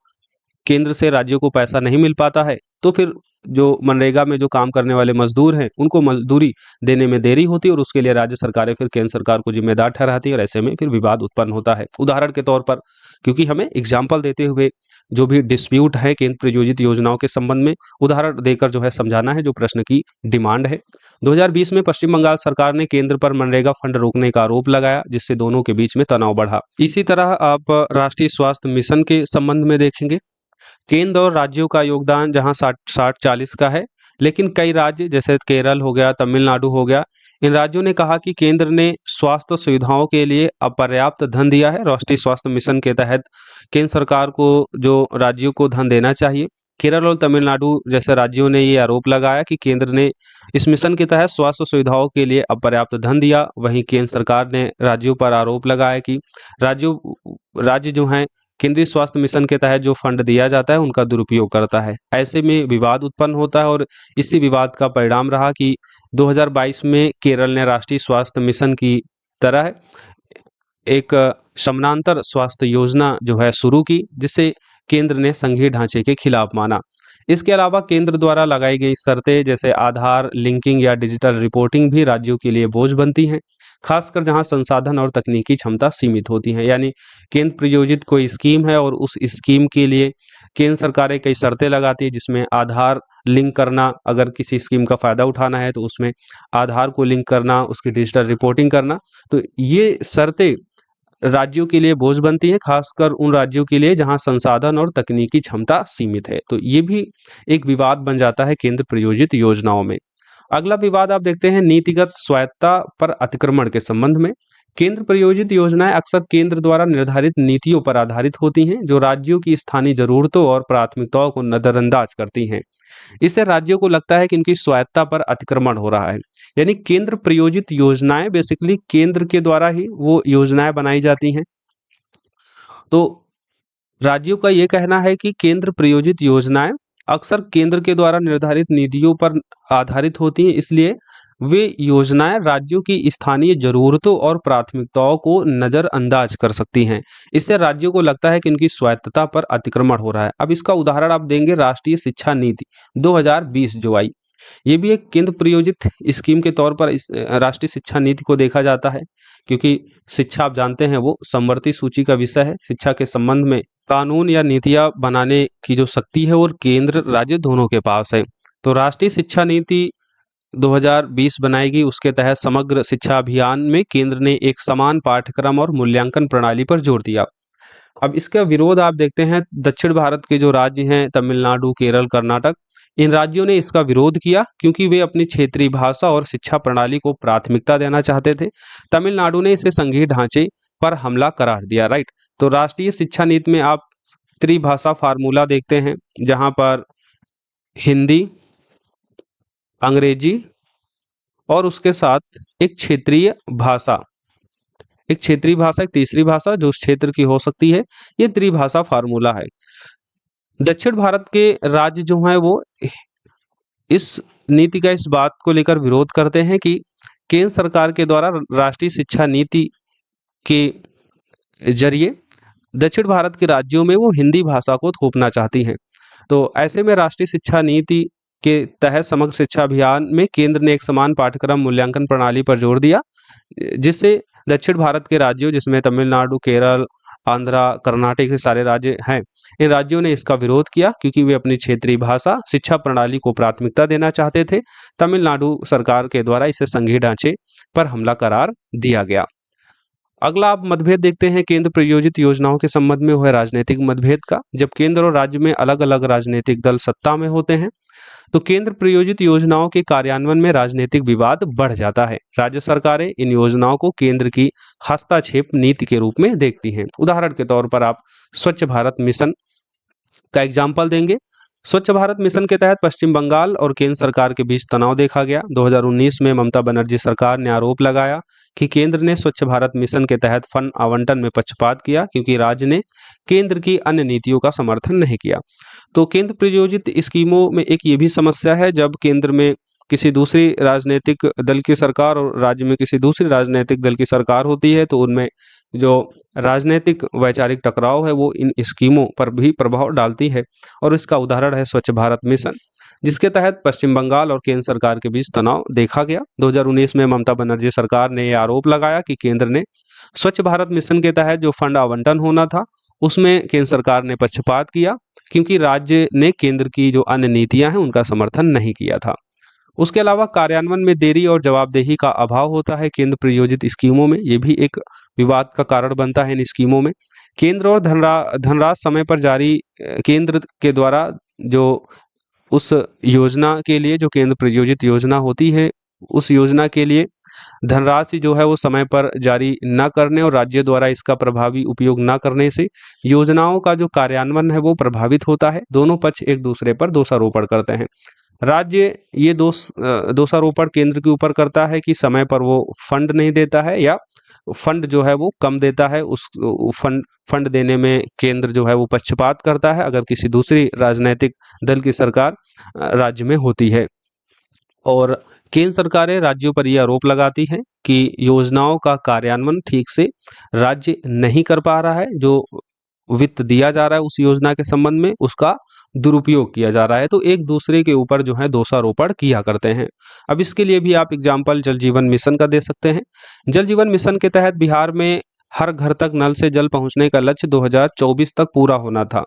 केंद्र से राज्यों को पैसा नहीं मिल पाता है, तो फिर जो मनरेगा में जो काम करने वाले मजदूर हैं उनको मजदूरी देने में देरी होती है और उसके लिए राज्य सरकारें फिर केंद्र सरकार को जिम्मेदार ठहराती है और ऐसे में फिर विवाद उत्पन्न होता है। उदाहरण के तौर पर, क्योंकि हमें एग्जाम्पल देते हुए जो भी डिस्प्यूट है केंद्र प्रायोजित योजनाओं के संबंध में उदाहरण देकर जो है समझाना है जो प्रश्न की डिमांड है। 2020 में पश्चिम बंगाल सरकार ने केंद्र पर मनरेगा फंड रोकने का आरोप लगाया, जिससे दोनों के बीच में तनाव बढ़ा। इसी तरह आप राष्ट्रीय स्वास्थ्य मिशन के संबंध में देखेंगे, केंद्र और राज्यों का योगदान जहां 60-40 का है, लेकिन कई राज्य जैसे केरल हो गया, तमिलनाडु हो गया, इन राज्यों ने कहा कि केंद्र ने स्वास्थ्य सुविधाओं के लिए अपर्याप्त धन दिया है। राष्ट्रीय स्वास्थ्य मिशन के तहत केंद्र सरकार को जो राज्यों को धन देना चाहिए, केरल और तमिलनाडु जैसे राज्यों ने ये आरोप लगाया कि केंद्र ने इस मिशन के तहत स्वास्थ्य सुविधाओं के लिए अपर्याप्त धन दिया। वहीं केंद्र सरकार ने राज्यों पर आरोप लगाया कि राज्य जो हैं केंद्रीय स्वास्थ्य मिशन के तहत जो फंड दिया जाता है उनका दुरुपयोग करता है। ऐसे में विवाद उत्पन्न होता है और इसी विवाद का परिणाम रहा कि 2022 में केरल ने राष्ट्रीय स्वास्थ्य मिशन की तरह एक समानांतर स्वास्थ्य योजना जो है शुरू की, जिसे केंद्र ने संघीय ढांचे के खिलाफ माना। इसके अलावा केंद्र द्वारा लगाई गई शर्तें जैसे आधार लिंकिंग या डिजिटल रिपोर्टिंग भी राज्यों के लिए बोझ बनती हैं, खासकर जहां संसाधन और तकनीकी क्षमता सीमित होती हैं। यानी केंद्र प्रायोजित कोई स्कीम है और उस स्कीम के लिए केंद्र सरकारें कई शर्तें लगाती है, जिसमें आधार लिंक करना, अगर किसी स्कीम का फ़ायदा उठाना है तो उसमें आधार को लिंक करना, उसकी डिजिटल रिपोर्टिंग करना। तो ये शर्तें राज्यों के लिए बोझ बनती हैं, खासकर उन राज्यों के लिए जहां संसाधन और तकनीकी क्षमता सीमित है। तो ये भी एक विवाद बन जाता है केंद्र प्रायोजित योजनाओं में। अगला विवाद आप देखते हैं नीतिगत स्वायत्तता पर अतिक्रमण के संबंध में। केंद्र प्रायोजित योजनाएं अक्सर केंद्र द्वारा निर्धारित नीतियों पर आधारित होती हैं, जो राज्यों की स्थानीय जरूरतों और प्राथमिकताओं को नजरअंदाज करती हैं। इससे राज्यों को लगता है कि इनकी स्वायत्तता पर अतिक्रमण हो रहा है। यानी केंद्र प्रायोजित योजनाएं बेसिकली केंद्र के द्वारा ही वो योजनाएं बनाई जाती हैं। तो राज्यों का ये कहना है कि केंद्र प्रायोजित योजनाएं अक्सर केंद्र के द्वारा निर्धारित नीतियों पर आधारित होती हैं, इसलिए वे योजनाएं राज्यों की स्थानीय जरूरतों और प्राथमिकताओं को नजरअंदाज कर सकती हैं। इससे राज्यों को लगता है कि इनकी स्वायत्तता पर अतिक्रमण हो रहा है। अब इसका उदाहरण आप देंगे राष्ट्रीय शिक्षा नीति 2020 जो आई, ये भी एक केंद्र प्रायोजित स्कीम के तौर पर इस राष्ट्रीय शिक्षा नीति को देखा जाता है, क्योंकि शिक्षा आप जानते हैं वो समवर्ती सूची का विषय है। शिक्षा के संबंध में कानून या नीतियां बनाने की जो शक्ति है वो केंद्र राज्य दोनों के पास है। तो राष्ट्रीय शिक्षा नीति 2020 बनाई गई, उसके तहत समग्र शिक्षा अभियान में केंद्र ने एक समान पाठ्यक्रम और मूल्यांकन प्रणाली पर जोर दिया। अब इसका विरोध आप देखते हैं दक्षिण भारत के जो राज्य हैं तमिलनाडु, केरल, कर्नाटक, इन राज्यों ने इसका विरोध किया क्योंकि वे अपनी क्षेत्रीय भाषा और शिक्षा प्रणाली को प्राथमिकता देना चाहते थे। तमिलनाडु ने इसे संघीय ढांचे पर हमला करार दिया। राइट। तो राष्ट्रीय शिक्षा नीति में आप त्रिभाषा फार्मूला देखते हैं, जहां पर हिंदी, अंग्रेजी और उसके साथ एक क्षेत्रीय भाषा, एक तीसरी भाषा जो उस क्षेत्र की हो सकती है, ये त्रिभाषा फार्मूला है। दक्षिण भारत के राज्य जो हैं वो इस नीति का इस बात को लेकर विरोध करते हैं कि केंद्र सरकार के द्वारा राष्ट्रीय शिक्षा नीति के जरिए दक्षिण भारत के राज्यों में वो हिंदी भाषा को थोपना चाहती हैं। तो ऐसे में राष्ट्रीय शिक्षा नीति के तहत समग्र शिक्षा अभियान में केंद्र ने एक समान पाठ्यक्रम मूल्यांकन प्रणाली पर जोर दिया, जिससे दक्षिण भारत के राज्यों जिसमें तमिलनाडु, केरल, आंध्रा, कर्नाटक के सारे राज्य हैं, इन राज्यों ने इसका विरोध किया क्योंकि वे अपनी क्षेत्रीय भाषा शिक्षा प्रणाली को प्राथमिकता देना चाहते थे। तमिलनाडु सरकार के द्वारा इसे संघीय ढांचे पर हमला करार दिया गया। अगला आप मतभेद देखते हैं केंद्र प्रायोजित योजनाओं के संबंध में, हुआ राजनीतिक मतभेद का। जब केंद्र और राज्य में अलग अलग राजनीतिक दल सत्ता में होते हैं तो केंद्र प्रायोजित योजनाओं के कार्यान्वयन में राजनीतिक विवाद बढ़ जाता है। राज्य सरकारें इन योजनाओं को केंद्र की हस्तक्षेप नीति के रूप में देखती हैं। उदाहरण के तौर पर आप स्वच्छ भारत मिशन का एग्जाम्पल देंगे। स्वच्छ भारत मिशन के तहत पश्चिम बंगाल और केंद्र सरकार के बीच तनाव देखा गया। 2019 में ममता बनर्जी सरकार ने आरोप लगाया कि केंद्र ने स्वच्छ भारत मिशन के तहत फंड आवंटन में पक्षपात किया, क्योंकि राज्य ने केंद्र की अन्य नीतियों का समर्थन नहीं किया। तो केंद्र प्रायोजित स्कीमों में एक ये भी समस्या है, जब केंद्र में किसी दूसरी राजनीतिक दल की सरकार और राज्य में किसी दूसरी राजनीतिक दल की सरकार होती है, तो उनमें जो राजनीतिक वैचारिक टकराव है वो इन स्कीमों पर भी प्रभाव डालती है। और इसका उदाहरण है स्वच्छ भारत मिशन, जिसके तहत पश्चिम बंगाल और केंद्र सरकार के बीच तनाव देखा गया। 2019 में ममता बनर्जी सरकार ने यह आरोप लगाया कि केंद्र ने स्वच्छ भारत मिशन के तहत जो फंड आवंटन होना था उसमें केंद्र सरकार ने पक्षपात किया, क्योंकि राज्य ने केंद्र की जो अन्य नीतियां हैं उनका समर्थन नहीं किया था। उसके अलावा कार्यान्वयन में देरी और जवाबदेही का अभाव होता है केंद्र प्रायोजित स्कीमों में, ये भी एक विवाद का कारण बनता है इन स्कीमों में। केंद्र और धनराशि समय पर जारी, केंद्र के द्वारा जो उस योजना के लिए जो केंद्र प्रायोजित योजना होती है उस योजना के लिए धनराशि जो है वो समय पर जारी न करने और राज्य द्वारा इसका प्रभावी उपयोग न करने से योजनाओं का जो कार्यान्वयन है वो प्रभावित होता है। दोनों पक्ष एक दूसरे पर दोषारोपण करते हैं। राज्य ये दोषारोपण केंद्र के ऊपर करता है कि समय पर वो फंड नहीं देता है या फंड जो है वो कम देता है। उस फंड देने में केंद्र जो है वो पक्षपात करता है अगर किसी दूसरी राजनीतिक दल की सरकार राज्य में होती है। और केंद्र सरकारें राज्यों पर यह आरोप लगाती हैं कि योजनाओं का कार्यान्वयन ठीक से राज्य नहीं कर पा रहा है, जो वित्त दिया जा रहा है उस योजना के संबंध में उसका दुरुपयोग किया जा रहा है। तो एक दूसरे के ऊपर जो है दोषारोपण किया करते हैं। अब इसके लिए भी आप एग्जाम्पल जल जीवन मिशन का दे सकते हैं। जल जीवन मिशन के तहत बिहार में हर घर तक नल से जल पहुंचने का लक्ष्य 2024 तक पूरा होना था,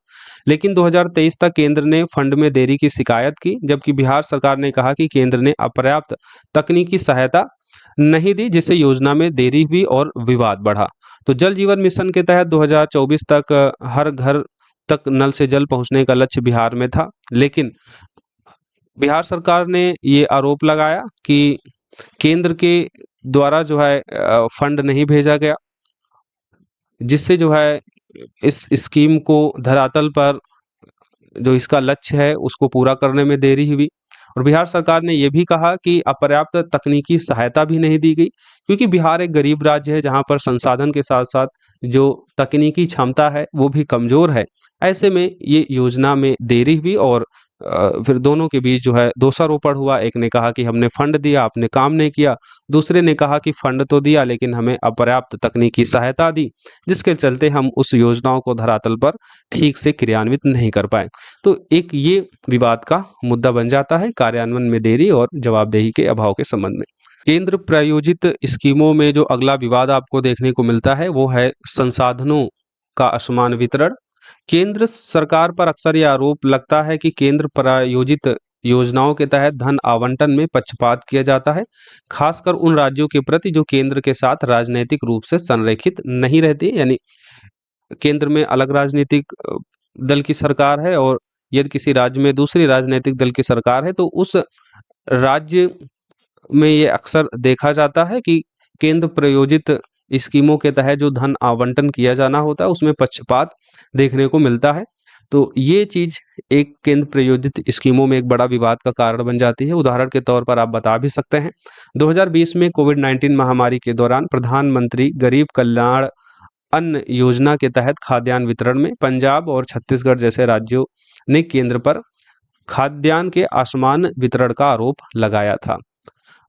लेकिन 2023 तक केंद्र ने फंड में देरी की शिकायत की, जबकि बिहार सरकार ने कहा कि केंद्र ने अपर्याप्त तकनीकी सहायता नहीं दी, जिससे योजना में देरी हुई और विवाद बढ़ा। तो जल जीवन मिशन के तहत 2024 तक हर घर तक नल से जल पहुंचने का लक्ष्य बिहार में था, लेकिन बिहार सरकार ने ये आरोप लगाया कि केंद्र के द्वारा जो है फंड नहीं भेजा गया, जिससे जो है इस स्कीम को धरातल पर जो इसका लक्ष्य है उसको पूरा करने में देरी हुई। और बिहार सरकार ने यह भी कहा कि अपर्याप्त तकनीकी सहायता भी नहीं दी गई, क्योंकि बिहार एक गरीब राज्य है जहां पर संसाधन के साथ साथ जो तकनीकी क्षमता है वो भी कमजोर है। ऐसे में ये योजना में देरी हुई और फिर दोनों के बीच जो है दोषारोपण हुआ। एक ने कहा कि हमने फंड दिया, आपने काम नहीं किया। दूसरे ने कहा कि फंड तो दिया लेकिन हमें अपर्याप्त तकनीकी सहायता दी, जिसके चलते हम उस योजनाओं को धरातल पर ठीक से क्रियान्वित नहीं कर पाए। तो एक ये विवाद का मुद्दा बन जाता है कार्यान्वयन में देरी और जवाबदेही के अभाव के संबंध में। केंद्र प्रायोजित स्कीमों में जो अगला विवाद आपको देखने को मिलता है वो है संसाधनों का असमान वितरण। केंद्र सरकार पर अक्सर यह आरोप लगता है कि केंद्र प्रायोजित योजनाओं के तहत धन आवंटन में पक्षपात किया जाता है, खासकर उन राज्यों के प्रति जो केंद्र के साथ राजनीतिक रूप से संरेखित नहीं रहती। यानी केंद्र में अलग राजनीतिक दल की सरकार है और यदि किसी राज्य में दूसरी राजनीतिक दल की सरकार है तो उस राज्य में ये अक्सर देखा जाता है कि केंद्र प्रायोजित स्कीमों के तहत जो धन आवंटन किया जाना होता है उसमें पक्षपात देखने को मिलता है। तो ये चीज एक केंद्र प्रायोजित स्कीमों में एक बड़ा विवाद का कारण बन जाती है। उदाहरण के तौर पर आप बता भी सकते हैं 2020 में कोविड-19 महामारी के दौरान प्रधानमंत्री गरीब कल्याण अन्न योजना के तहत खाद्यान्न वितरण में पंजाब और छत्तीसगढ़ जैसे राज्यों ने केंद्र पर खाद्यान्न के असमान वितरण का आरोप लगाया था।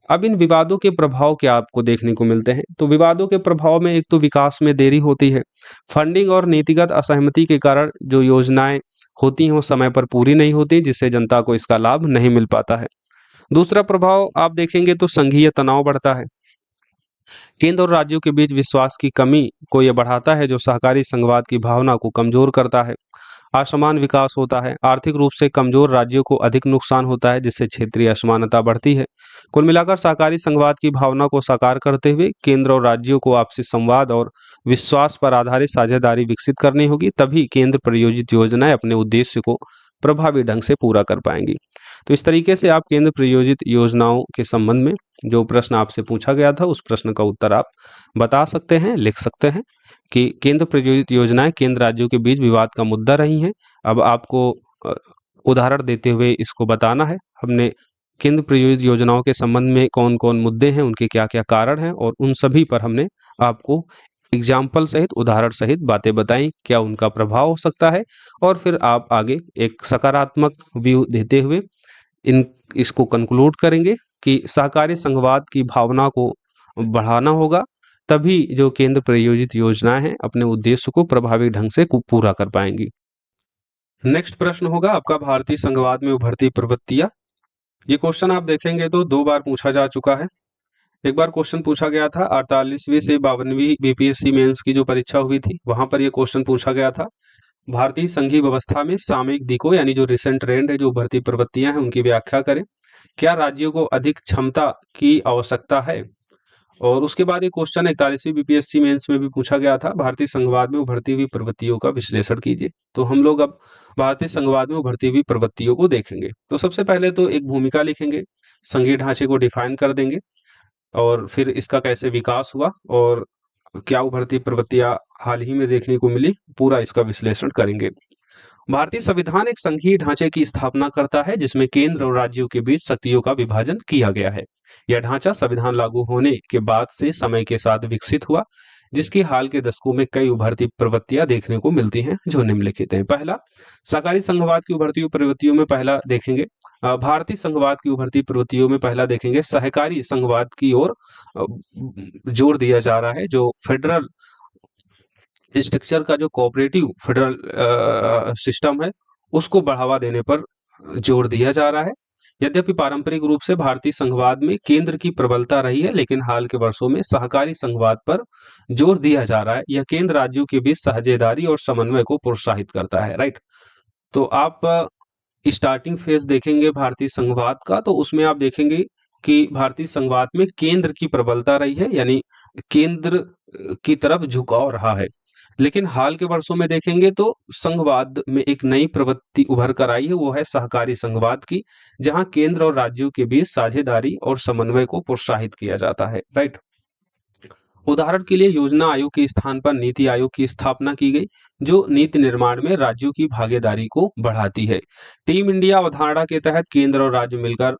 अब इन विवादों के प्रभाव क्या आपको देखने को मिलते हैं? तो विवादों के प्रभाव में एक तो विकास में देरी होती है, फंडिंग और नीतिगत असहमति के कारण जो योजनाएं होती हैं वो समय पर पूरी नहीं होती, जिससे जनता को इसका लाभ नहीं मिल पाता है। दूसरा प्रभाव आप देखेंगे तो संघीय तनाव बढ़ता है। केंद्र और राज्यों के बीच विश्वास की कमी को यह बढ़ाता है, जो सहकारी संघवाद की भावना को कमजोर करता है। असमान विकास होता है, आर्थिक रूप से कमजोर राज्यों को अधिक नुकसान होता है, जिससे क्षेत्रीय असमानता बढ़ती है। कुल मिलाकर सहकारी संघवाद की भावना को साकार करते हुए केंद्र और राज्यों को आपसी संवाद और विश्वास पर आधारित साझेदारी विकसित करनी होगी, तभी केंद्र प्रायोजित योजनाएं अपने उद्देश्य को प्रभावी ढंग से पूरा कर पाएंगी। तो इस तरीके से आप केंद्र प्रायोजित योजनाओं के संबंध में जो प्रश्न आपसे पूछा गया था उस प्रश्न का उत्तर आप बता सकते हैं, लिख सकते हैं कि केंद्र प्रायोजित योजनाएं केंद्र राज्यों के बीच विवाद का मुद्दा रही हैं। अब आपको उदाहरण देते हुए इसको बताना है हमने केंद्र प्रायोजित योजनाओं के संबंध में कौन कौन मुद्दे हैं, उनके क्या क्या कारण हैं और उन सभी पर हमने आपको एग्जाम्पल सहित उदाहरण सहित बातें बताई, क्या उनका प्रभाव हो सकता है। और फिर आप आगे एक सकारात्मक व्यू देते हुए इसको कंक्लूड करेंगे कि सहकारी संघवाद की भावना को बढ़ाना होगा, तभी जो केंद्र प्रायोजित योजनाएं हैं अपने उद्देश्य को प्रभावी ढंग से पूरा कर पाएंगी। नेक्स्ट प्रश्न होगा आपका भारतीय संघवाद में उभरती प्रवृत्तियां। ये क्वेश्चन आप देखेंगे तो 2 बार पूछा जा चुका है। एक बार क्वेश्चन पूछा गया था 48वीं से 52वीं बीपीएससी मेंस की जो परीक्षा हुई थी वहां पर यह क्वेश्चन पूछा गया था। भारतीय संघीय व्यवस्था में सामयिक दिकों यानी जो रिसेंट ट्रेंड है, जो उभरती प्रवृत्तियां हैं, उनकी व्याख्या करें। क्या राज्यों को अधिक क्षमता की आवश्यकता है? और उसके बाद एक क्वेश्चन 41वीं बीपीएससी मेंस में भी पूछा गया था, भारतीय संघवाद में उभरती हुई प्रवृत्तियों का विश्लेषण कीजिए। तो हम लोग अब भारतीय संघवाद में उभरती हुई प्रवृत्तियों को देखेंगे। तो सबसे पहले तो एक भूमिका लिखेंगे, संघीय ढांचे को डिफाइन कर देंगे और फिर इसका कैसे विकास हुआ और क्या उभरती प्रवृत्तियां हाल ही में देखने को मिली, पूरा इसका विश्लेषण करेंगे। भारतीय संविधान एक संघीय ढांचे की स्थापना करता है जिसमें केंद्र और राज्यों के बीच शक्तियों का विभाजन किया गया है। यह ढांचा संविधान लागू होने के बाद से समय के साथ विकसित हुआ, जिसकी हाल के दशकों में कई उभरती प्रवृत्तियां देखने को मिलती हैं जो निम्नलिखित हैं। पहला, सहकारी संघवाद की उभरती हुई प्रवृत्तियों में पहला देखेंगे भारतीय संघवाद की उभरती प्रवृत्तियों में पहला देखेंगे सहकारी संघवाद की ओर जोर दिया जा रहा है। जो फेडरल स्ट्रक्चर का जो कोऑपरेटिव फेडरल सिस्टम है उसको बढ़ावा देने पर जोर दिया जा रहा है। यद्यपि पारंपरिक रूप से भारतीय संघवाद में केंद्र की प्रबलता रही है, लेकिन हाल के वर्षों में सहकारी संघवाद पर जोर दिया जा रहा है। यह केंद्र राज्यों के बीच साझेदारी और समन्वय को प्रोत्साहित करता है। राइट, तो आप स्टार्टिंग फेज देखेंगे भारतीय संघवाद का, तो उसमें आप देखेंगे कि भारतीय संघवाद में केंद्र की प्रबलता रही है, यानी केंद्र की तरफ झुकाव रहा है। लेकिन हाल के वर्षों में देखेंगे तो संघवाद में एक नई प्रवृत्ति उभर कर आई है, वो है सहकारी संघवाद की, जहां केंद्र और राज्यों के बीच साझेदारी और समन्वय को प्रोत्साहित किया जाता है। राइट। उदाहरण के लिए योजना आयोग के स्थान पर नीति आयोग की स्थापना की गई, जो नीति निर्माण में राज्यों की भागीदारी को बढ़ाती है। टीम इंडिया अवधारणा के तहत केंद्र और राज्य मिलकर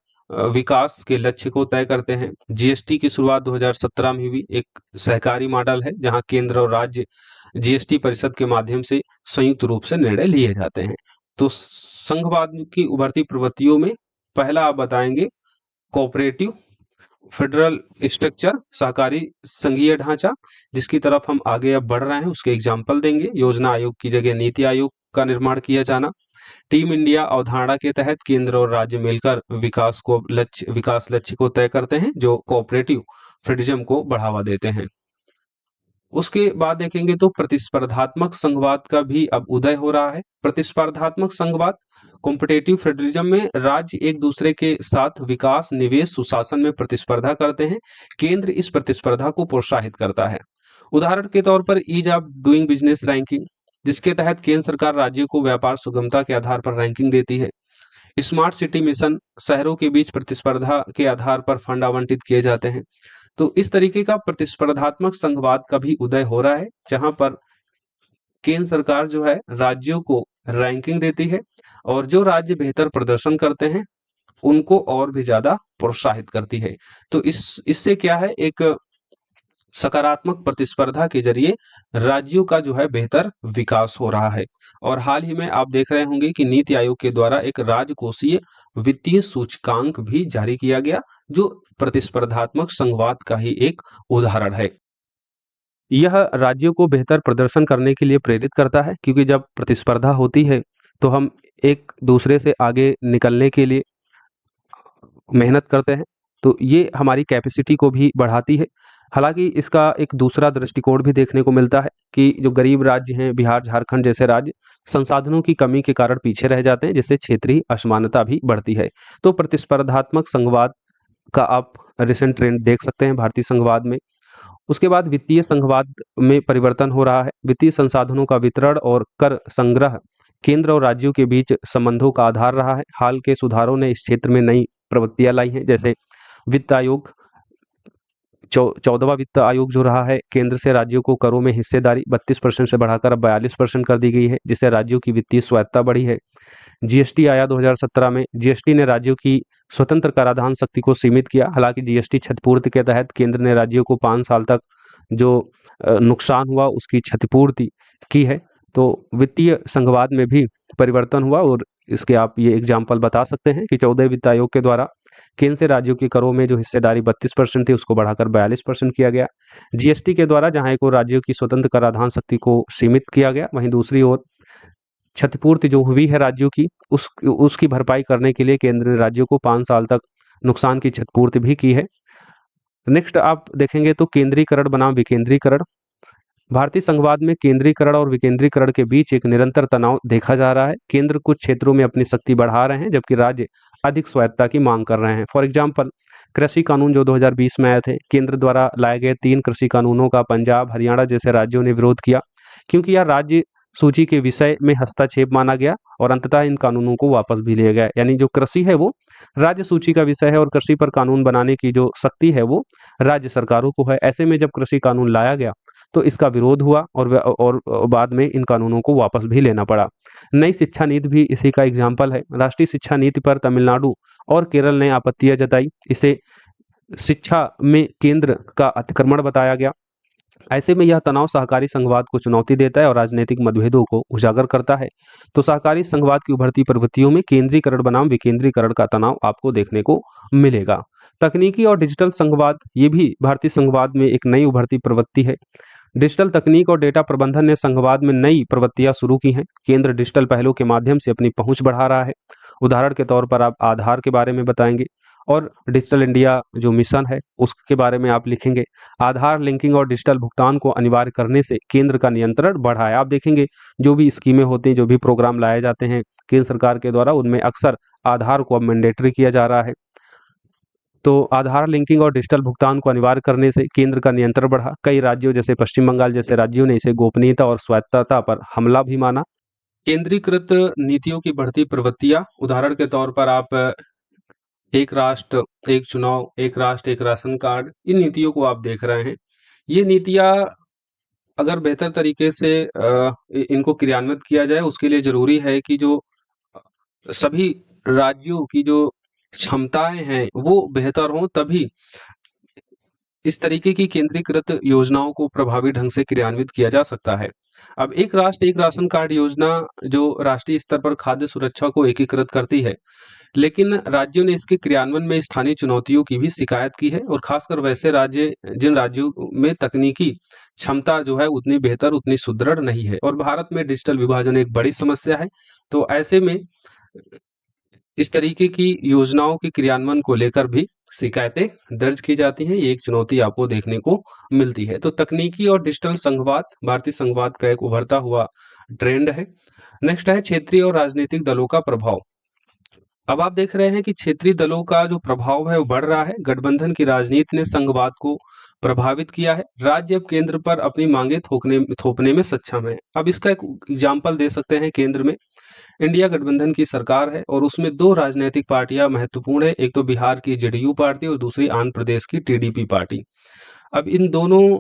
विकास के लक्ष्य को तय करते हैं। जीएसटी की शुरुआत 2017 में हुई, एक सहकारी मॉडल है जहां केंद्र और राज्य जीएसटी परिषद के माध्यम से संयुक्त रूप से निर्णय लिए जाते हैं। तो संघवाद की उभरती प्रवृत्तियों में पहला आप बताएंगे कोऑपरेटिव फेडरल स्ट्रक्चर, सहकारी संघीय ढांचा, जिसकी तरफ हम आगे अब बढ़ रहे हैं, उसके एग्जाम्पल देंगे। योजना आयोग की जगह नीति आयोग का निर्माण किया जाना। टीम इंडिया अवधारणा के तहत केंद्र और राज्य मिलकर विकास लक्ष्य को तय करते हैं, जो कोऑपरेटिव फेडरलिज्म को बढ़ावा देते हैं। उसके बाद देखेंगे तो प्रतिस्पर्धात्मक संघवाद का भी अब उदय हो रहा है। प्रतिस्पर्धात्मक संघवाद कॉम्पिटेटिव फेडरलिज्म में राज्य एक दूसरे के साथ विकास, निवेश, सुशासन में प्रतिस्पर्धा करते हैं। केंद्र इस प्रतिस्पर्धा को प्रोत्साहित करता है। उदाहरण के तौर पर ease of doing business ranking, जिसके तहत केंद्र सरकार राज्यों को व्यापार सुगमता के आधार पर रैंकिंग देती है। स्मार्ट सिटी मिशन, शहरों के बीच प्रतिस्पर्धा के आधार पर फंड आवंटित किए जाते हैं। तो इस तरीके का प्रतिस्पर्धात्मक संघवाद का भी उदय हो रहा है, जहां पर केंद्र सरकार जो है राज्यों को रैंकिंग देती है और जो राज्य बेहतर प्रदर्शन करते हैं उनको और भी ज्यादा प्रोत्साहित करती है। तो इससे क्या है, एक सकारात्मक प्रतिस्पर्धा के जरिए राज्यों का जो है बेहतर विकास हो रहा है। और हाल ही में आप देख रहे होंगे कि नीति आयोग के द्वारा एक राजकोषीय वित्तीय सूचकांक भी जारी किया गया, जो प्रतिस्पर्धात्मक संघवाद का ही एक उदाहरण है। यह राज्यों को बेहतर प्रदर्शन करने के लिए प्रेरित करता है, क्योंकि जब प्रतिस्पर्धा होती है तो हम एक दूसरे से आगे निकलने के लिए मेहनत करते हैं, तो ये हमारी कैपेसिटी को भी बढ़ाती है। हालांकि इसका एक दूसरा दृष्टिकोण भी देखने को मिलता है कि जो गरीब राज्य हैं, बिहार, झारखंड जैसे राज्य, संसाधनों की कमी के कारण पीछे रह जाते हैं, जिससे क्षेत्रीय असमानता भी बढ़ती है। तो प्रतिस्पर्धात्मक संघवाद का आप रिसेंट ट्रेंड देख सकते हैं भारतीय संघवाद में। उसके बाद वित्तीय संघवाद में परिवर्तन हो रहा है। वित्तीय संसाधनों का वितरण और कर संग्रह केंद्र और राज्यों के बीच संबंधों का आधार रहा है। हाल के सुधारों ने इस क्षेत्र में नई प्रवृत्तियां लाई हैं, जैसे वित्त आयोग, 14वां वित्त आयोग जो रहा है, केंद्र से राज्यों को करों में हिस्सेदारी 32% से बढ़ाकर अब 42% कर दी गई है, जिससे राज्यों की वित्तीय स्वायत्ता बढ़ी है। जीएसटी आया 2017 में। जीएसटी ने राज्यों की स्वतंत्र कराधान शक्ति को सीमित किया। हालांकि जीएसटी क्षतिपूर्ति के तहत केंद्र ने राज्यों को 5 साल तक जो नुकसान हुआ उसकी क्षतिपूर्ति की है। तो वित्तीय संघवाद में भी परिवर्तन हुआ, और इसके आप ये एग्जाम्पल बता सकते हैं कि 14वें वित्त आयोग के द्वारा केंद्र से राज्यों के करों में जो हिस्सेदारी 32% थी उसको बढ़ाकर 42% किया गया। जीएसटी के द्वारा जहां एक ओर राज्यों की स्वतंत्र कराधान शक्ति को सीमित किया गया, वहीं दूसरी ओर क्षतिपूर्ति जो हुई है राज्यों की उसकी भरपाई करने के लिए केंद्र ने राज्यों को 5 साल तक नुकसान की क्षतिपूर्ति भी की है। नेक्स्ट आप देखेंगे तो केंद्रीकरण बनाम विकेंद्रीकरण। भारतीय संघवाद में केंद्रीकरण और विकेंद्रीकरण के बीच एक निरंतर तनाव देखा जा रहा है। केंद्र कुछ क्षेत्रों में अपनी शक्ति बढ़ा रहे हैं, जबकि राज्य अधिक स्वायत्तता की मांग कर रहे हैं। फॉर एग्जाम्पल, कृषि कानून जो 2020 में आए थे, केंद्र द्वारा लाए गए 3 कृषि कानूनों का पंजाब, हरियाणा जैसे राज्यों ने विरोध किया, क्योंकि यह राज्य सूची के विषय में हस्तक्षेप माना गया और अंततः इन कानूनों को वापस भी लिया गया। यानी जो कृषि है वो राज्य सूची का विषय है और कृषि पर कानून बनाने की जो शक्ति है वो राज्य सरकारों को है। ऐसे में जब कृषि कानून लाया गया तो इसका विरोध हुआ और बाद में इन कानूनों को वापस भी लेना पड़ा। नई शिक्षा नीति भी इसी का एग्जाम्पल है। राष्ट्रीय शिक्षा नीति पर तमिलनाडु और केरल ने आपत्तियां जताई। इसे शिक्षा में केंद्र का अतिक्रमण बताया गया। ऐसे में यह तनाव सहकारी संघवाद को चुनौती देता है और राजनीतिक मतभेदों को उजागर करता है। तो सहकारी संघवाद की उभरती प्रवृत्तियों में केंद्रीकरण बनाम विकेंद्रीकरण का तनाव आपको देखने को मिलेगा। तकनीकी और डिजिटल संघवाद, ये भी भारतीय संघवाद में एक नई उभरती प्रवृत्ति है। डिजिटल तकनीक और डेटा प्रबंधन ने संघवाद में नई प्रवृत्तियां शुरू की हैं। केंद्र डिजिटल पहलों के माध्यम से अपनी पहुंच बढ़ा रहा है। उदाहरण के तौर पर आप आधार के बारे में बताएंगे और डिजिटल इंडिया जो मिशन है उसके बारे में आप लिखेंगे। आधार लिंकिंग और डिजिटल भुगतान को अनिवार्य करने से केंद्र का नियंत्रण बढ़ा है। आप देखेंगे जो भी स्कीमें होती हैं, जो भी प्रोग्राम लाए जाते हैं केंद्र सरकार के द्वारा, उनमें अक्सर आधार को अब मैंडेटरी किया जा रहा है। तो आधार लिंकिंग और डिजिटल भुगतान को अनिवार्य करने से केंद्र का नियंत्रण बढ़ा। कई राज्यों जैसे पश्चिम बंगाल जैसे राज्यों ने इसे गोपनीयता और स्वायत्तता पर हमला भी माना। केंद्रीकृत नीतियों की बढ़ती प्रवृत्तियां, उदाहरण के तौर पर आप एक राष्ट्र एक चुनाव, एक राष्ट्र एक राशन कार्ड, इन नीतियों को आप देख रहे हैं। ये नीतियां अगर बेहतर तरीके से इनको क्रियान्वित किया जाए, उसके लिए जरूरी है कि जो सभी राज्यों की जो क्षमताएं हैं वो बेहतर हों, तभी इस तरीके की केंद्रीकृत योजनाओं को प्रभावी ढंग से क्रियान्वित किया जा सकता है। अब एक राष्ट्र एक राशन कार्ड योजना जो राष्ट्रीय स्तर पर खाद्य सुरक्षा को एकीकृत करती है, लेकिन राज्यों ने इसके क्रियान्वयन में स्थानीय चुनौतियों की भी शिकायत की है, और खासकर वैसे राज्य जिन राज्यों में तकनीकी क्षमता जो है उतनी बेहतर, उतनी सुदृढ़ नहीं है, और भारत में डिजिटल विभाजन एक बड़ी समस्या है। तो ऐसे में इस तरीके की योजनाओं के क्रियान्वयन को लेकर भी शिकायतें दर्ज की जाती हैं। ये एक चुनौती आपको देखने को मिलती है। तो तकनीकी और डिजिटल संघवाद भारतीय संघवाद का एक उभरता हुआ ट्रेंड है। नेक्स्ट है क्षेत्रीय और राजनीतिक दलों का प्रभाव। अब आप देख रहे हैं कि क्षेत्रीय दलों का जो प्रभाव है वो बढ़ रहा है। गठबंधन की राजनीति ने संघवाद को प्रभावित किया है। राज्य अब केंद्र पर अपनी मांगे थोपने में सक्षम है। अब इसका एक एग्जाम्पल दे सकते हैं। केंद्र में इंडिया गठबंधन की सरकार है और उसमें दो राजनीतिक पार्टियां महत्वपूर्ण है, एक तो बिहार की जेडीयू पार्टी और दूसरी आंध्र प्रदेश की टीडीपी पार्टी। अब इन दोनों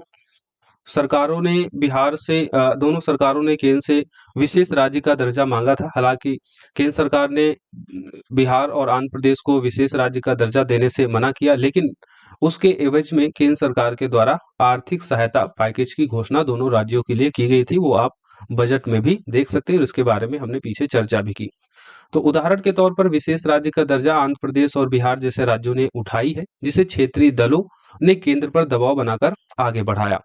सरकारों ने दोनों सरकारों ने केंद्र से विशेष राज्य का दर्जा मांगा था। हालांकि केंद्र सरकार ने बिहार और आंध्र प्रदेश को विशेष राज्य का दर्जा देने से मना किया, लेकिन उसके एवज में केंद्र सरकार के द्वारा आर्थिक सहायता पैकेज की घोषणा दोनों राज्यों के लिए की गई थी। वो आप बजट में भी देख सकते हैं और इसके बारे में हमने पीछे चर्चा भी की। तो उदाहरण के तौर पर विशेष राज्य का दर्जा आंध्र प्रदेश और बिहार जैसे राज्यों ने उठाई है, जिसे क्षेत्रीय दलों ने केंद्र पर दबाव बनाकर आगे बढ़ाया।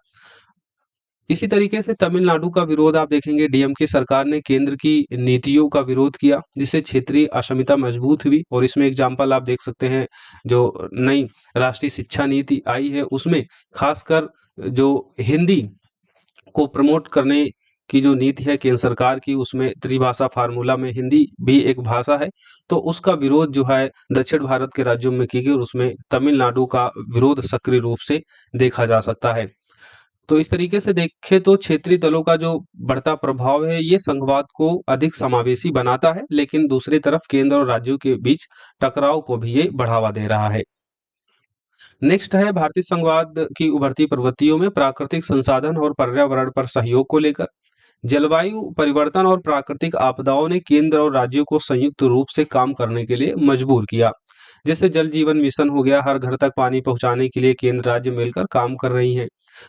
इसी तरीके से तमिलनाडु का विरोध आप देखेंगे। डीएमके सरकार ने केंद्र की नीतियों का विरोध किया, जिससे क्षेत्रीय असमिता मजबूत हुई। और इसमें एग्जाम्पल आप देख सकते हैं, जो नई राष्ट्रीय शिक्षा नीति आई है उसमें खासकर जो हिंदी को प्रमोट करने की जो नीति है केंद्र सरकार की, उसमें त्रिभाषा फार्मूला में हिंदी भी एक भाषा है, तो उसका विरोध जो है दक्षिण भारत के राज्यों में की गई, और उसमें तमिलनाडु का विरोध सक्रिय रूप से देखा जा सकता है। तो इस तरीके से देखें तो क्षेत्रीय दलों का जो बढ़ता प्रभाव है ये संघवाद को अधिक समावेशी बनाता है, लेकिन दूसरी तरफ केंद्र और राज्यों के बीच टकराव को भी ये बढ़ावा दे रहा है। नेक्स्ट है भारतीय संघवाद की उभरती प्रवृत्तियों में प्राकृतिक संसाधन और पर्यावरण पर सहयोग को लेकर। जलवायु परिवर्तन और प्राकृतिक आपदाओं ने केंद्र और राज्यों को संयुक्त रूप से काम करने के लिए मजबूर किया। जैसे जल जीवन मिशन हो गया, हर घर तक पानी पहुंचाने के लिए केंद्र राज्य मिलकर काम कर रही हैं।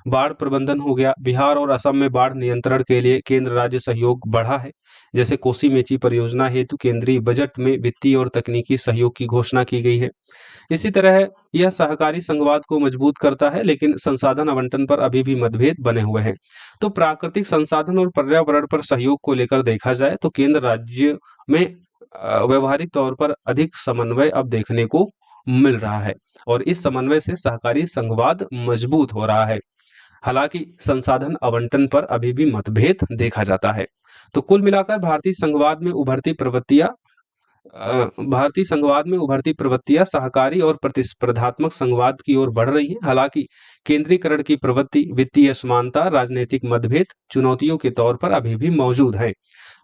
बाढ़ प्रबंधन हो गया, बिहार और असम में बाढ़ नियंत्रण के लिए केंद्र राज्य सहयोग बढ़ा है। जैसे कोसी मेची परियोजना हेतु केंद्रीय बजट में वित्तीय और तकनीकी सहयोग की घोषणा की गई है। इसी तरह यह सहकारी संघवाद को मजबूत करता है, लेकिन संसाधन आवंटन पर अभी भी मतभेद बने हुए हैं। तो प्राकृतिक संसाधन और पर्यावरण पर सहयोग को लेकर देखा जाए तो केंद्र राज्य में व्यवहारिक तौर पर अधिक समन्वय अब देखने को मिल रहा है, और इस समन्वय से सहकारी संघवाद मजबूत हो रहा है। हालांकि संसाधन आवंटन पर अभी भी मतभेद देखा जाता है। तो कुल मिलाकर भारतीय संघवाद में उभरती प्रवृत्तियां सहकारी और प्रतिस्पर्धात्मक संघवाद की ओर बढ़ रही हैं। हालांकि केंद्रीकरण की प्रवृत्ति, वित्तीय असमानता, राजनीतिक मतभेद चुनौतियों के तौर पर अभी भी मौजूद है।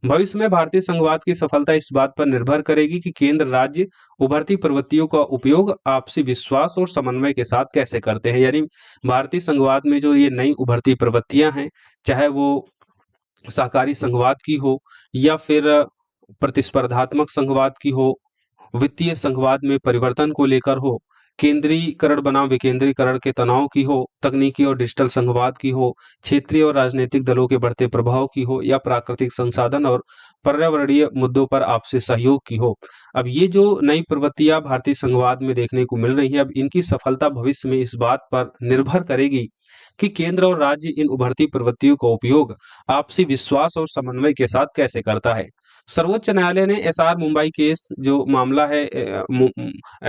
भविष्य में भारतीय संघवाद की सफलता इस बात पर निर्भर करेगी कि केंद्र राज्य उभरती प्रवृत्तियों का उपयोग आपसी विश्वास और समन्वय के साथ कैसे करते हैं। यानी भारतीय संघवाद में जो ये नई उभरती प्रवृत्तियां हैं, चाहे वो सहकारी संघवाद की हो या फिर प्रतिस्पर्धात्मक संघवाद की हो, वित्तीय संघवाद में परिवर्तन को लेकर हो, केंद्रीकरण बनाम विकेंद्रीकरण के तनाव की हो, तकनीकी और डिजिटल संघवाद की हो, क्षेत्रीय और राजनीतिक दलों के बढ़ते प्रभाव की हो, या प्राकृतिक संसाधन और पर्यावरणीय मुद्दों पर आपसी सहयोग की हो। अब ये जो नई प्रवृत्तियां भारतीय संघवाद में देखने को मिल रही है, अब इनकी सफलता भविष्य में इस बात पर निर्भर करेगी कि केंद्र और राज्य इन उभरती प्रवृत्तियों का उपयोग आपसी विश्वास और समन्वय के साथ कैसे करता है। सर्वोच्च न्यायालय ने एसआर मुंबई केस जो मामला है,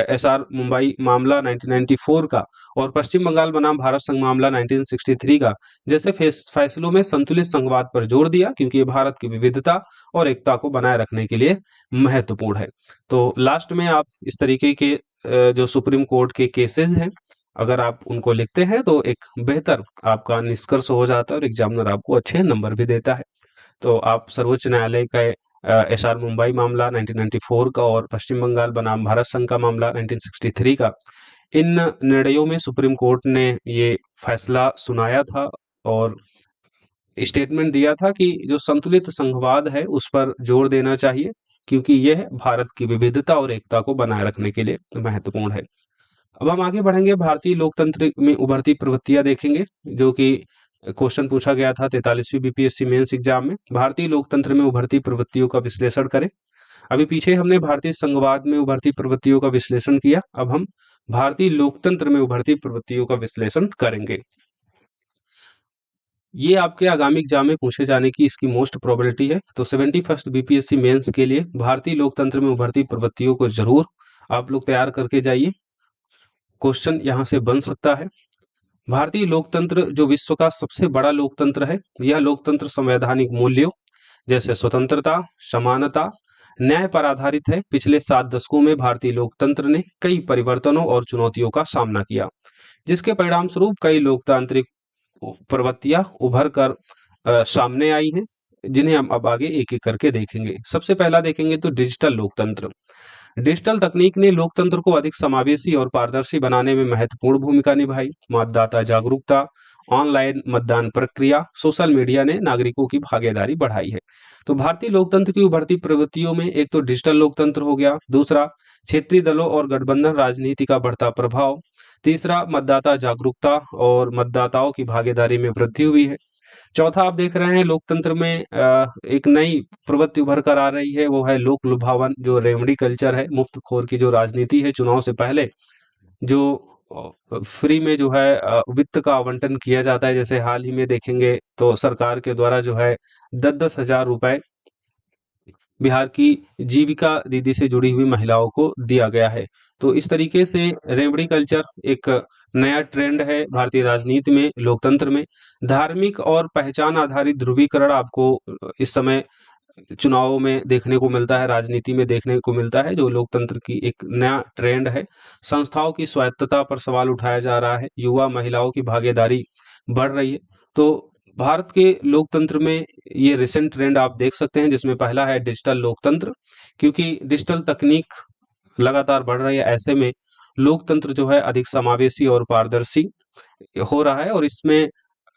एसआर मुंबई मामला 1994 का और पश्चिम बंगाल बनाम भारत संघ मामला 1963 का जैसे फैसलों में संतुलित संघवाद पर जोर दिया, क्योंकि ये भारत की विविधता और एकता को बनाए रखने के लिए महत्वपूर्ण है। तो लास्ट में आप इस तरीके के जो सुप्रीम कोर्ट के केसेस हैं, अगर आप उनको लिखते हैं तो एक बेहतर आपका निष्कर्ष हो जाता है और एग्जामिनर आपको अच्छे नंबर भी देता है। तो आप सर्वोच्च न्यायालय का एसआर मुंबई मामला 1994 का और पश्चिम बंगाल बनाम भारत संघ का मामला 1963 का, इन निर्णयों में सुप्रीम कोर्ट ने ये फैसला सुनाया था और स्टेटमेंट दिया था कि जो संतुलित संघवाद है उस पर जोर देना चाहिए, क्योंकि यह भारत की विविधता और एकता को बनाए रखने के लिए महत्वपूर्ण है। अब हम आगे बढ़ेंगे, भारतीय लोकतंत्र में उभरती प्रवृत्तियां देखेंगे, जो कि क्वेश्चन पूछा गया था 43वीं बीपीएससी मेंस एग्जाम में। भारतीय लोकतंत्र में उभरती प्रवृत्तियों का विश्लेषण करें। अभी पीछे हमने भारतीय संघवाद में उभरती प्रवृत्तियों का विश्लेषण किया, अब हम भारतीय लोकतंत्र में उभरती प्रवृत्तियों का विश्लेषण करेंगे। ये आपके आगामी एग्जाम में पूछे जाने की इसकी मोस्ट प्रोबेबिलिटी है। तो 71st बीपीएससी मेंस के लिए भारतीय लोकतंत्र में उभरती प्रवृत्तियों को जरूर आप लोग तैयार करके जाइए, क्वेश्चन यहां से बन सकता है। भारतीय लोकतंत्र जो विश्व का सबसे बड़ा लोकतंत्र है, यह लोकतंत्र संवैधानिक मूल्यों जैसे स्वतंत्रता, समानता, न्याय पर आधारित है। पिछले 7 दशकों में भारतीय लोकतंत्र ने कई परिवर्तनों और चुनौतियों का सामना किया, जिसके परिणाम स्वरूप कई लोकतांत्रिक प्रवृत्तियां उभर कर सामने आई हैं, जिन्हें हम अब आगे एक एक करके देखेंगे। सबसे पहला देखेंगे तो डिजिटल लोकतंत्र। डिजिटल तकनीक ने लोकतंत्र को अधिक समावेशी और पारदर्शी बनाने में महत्वपूर्ण भूमिका निभाई। मतदाता जागरूकता, ऑनलाइन मतदान प्रक्रिया, सोशल मीडिया ने नागरिकों की भागीदारी बढ़ाई है। तो भारतीय लोकतंत्र की उभरती प्रवृत्तियों में एक तो डिजिटल लोकतंत्र हो गया, दूसरा क्षेत्रीय दलों और गठबंधन राजनीति का बढ़ता प्रभाव, तीसरा मतदाता जागरूकता और मतदाताओं की भागीदारी में वृद्धि हुई है। चौथा आप देख रहे हैं लोकतंत्र में एक नई प्रवृत्ति उभर कर आ रही है, वो है लोक लुभावन, जो रेमडी कल्चर है, मुफ्तखोर की जो राजनीति है। चुनाव से पहले जो फ्री में जो है वित्त का आवंटन किया जाता है, जैसे हाल ही में देखेंगे तो सरकार के द्वारा जो है 10-10 हजार रुपए बिहार की जीविका दीदी से जुड़ी हुई महिलाओं को दिया गया है। तो इस तरीके से रेमडी कल्चर एक नया ट्रेंड है भारतीय राजनीति में, लोकतंत्र में। धार्मिक और पहचान आधारित ध्रुवीकरण आपको इस समय चुनावों में देखने को मिलता है, राजनीति में देखने को मिलता है, जो लोकतंत्र की एक नया ट्रेंड है। संस्थाओं की स्वायत्तता पर सवाल उठाया जा रहा है, युवा महिलाओं की भागीदारी बढ़ रही है। तो भारत के लोकतंत्र में ये रिसेंट ट्रेंड आप देख सकते हैं, जिसमें पहला है डिजिटल लोकतंत्र, क्योंकि डिजिटल तकनीक लगातार बढ़ रही है, ऐसे में लोकतंत्र जो है अधिक समावेशी और पारदर्शी हो रहा है और इसमें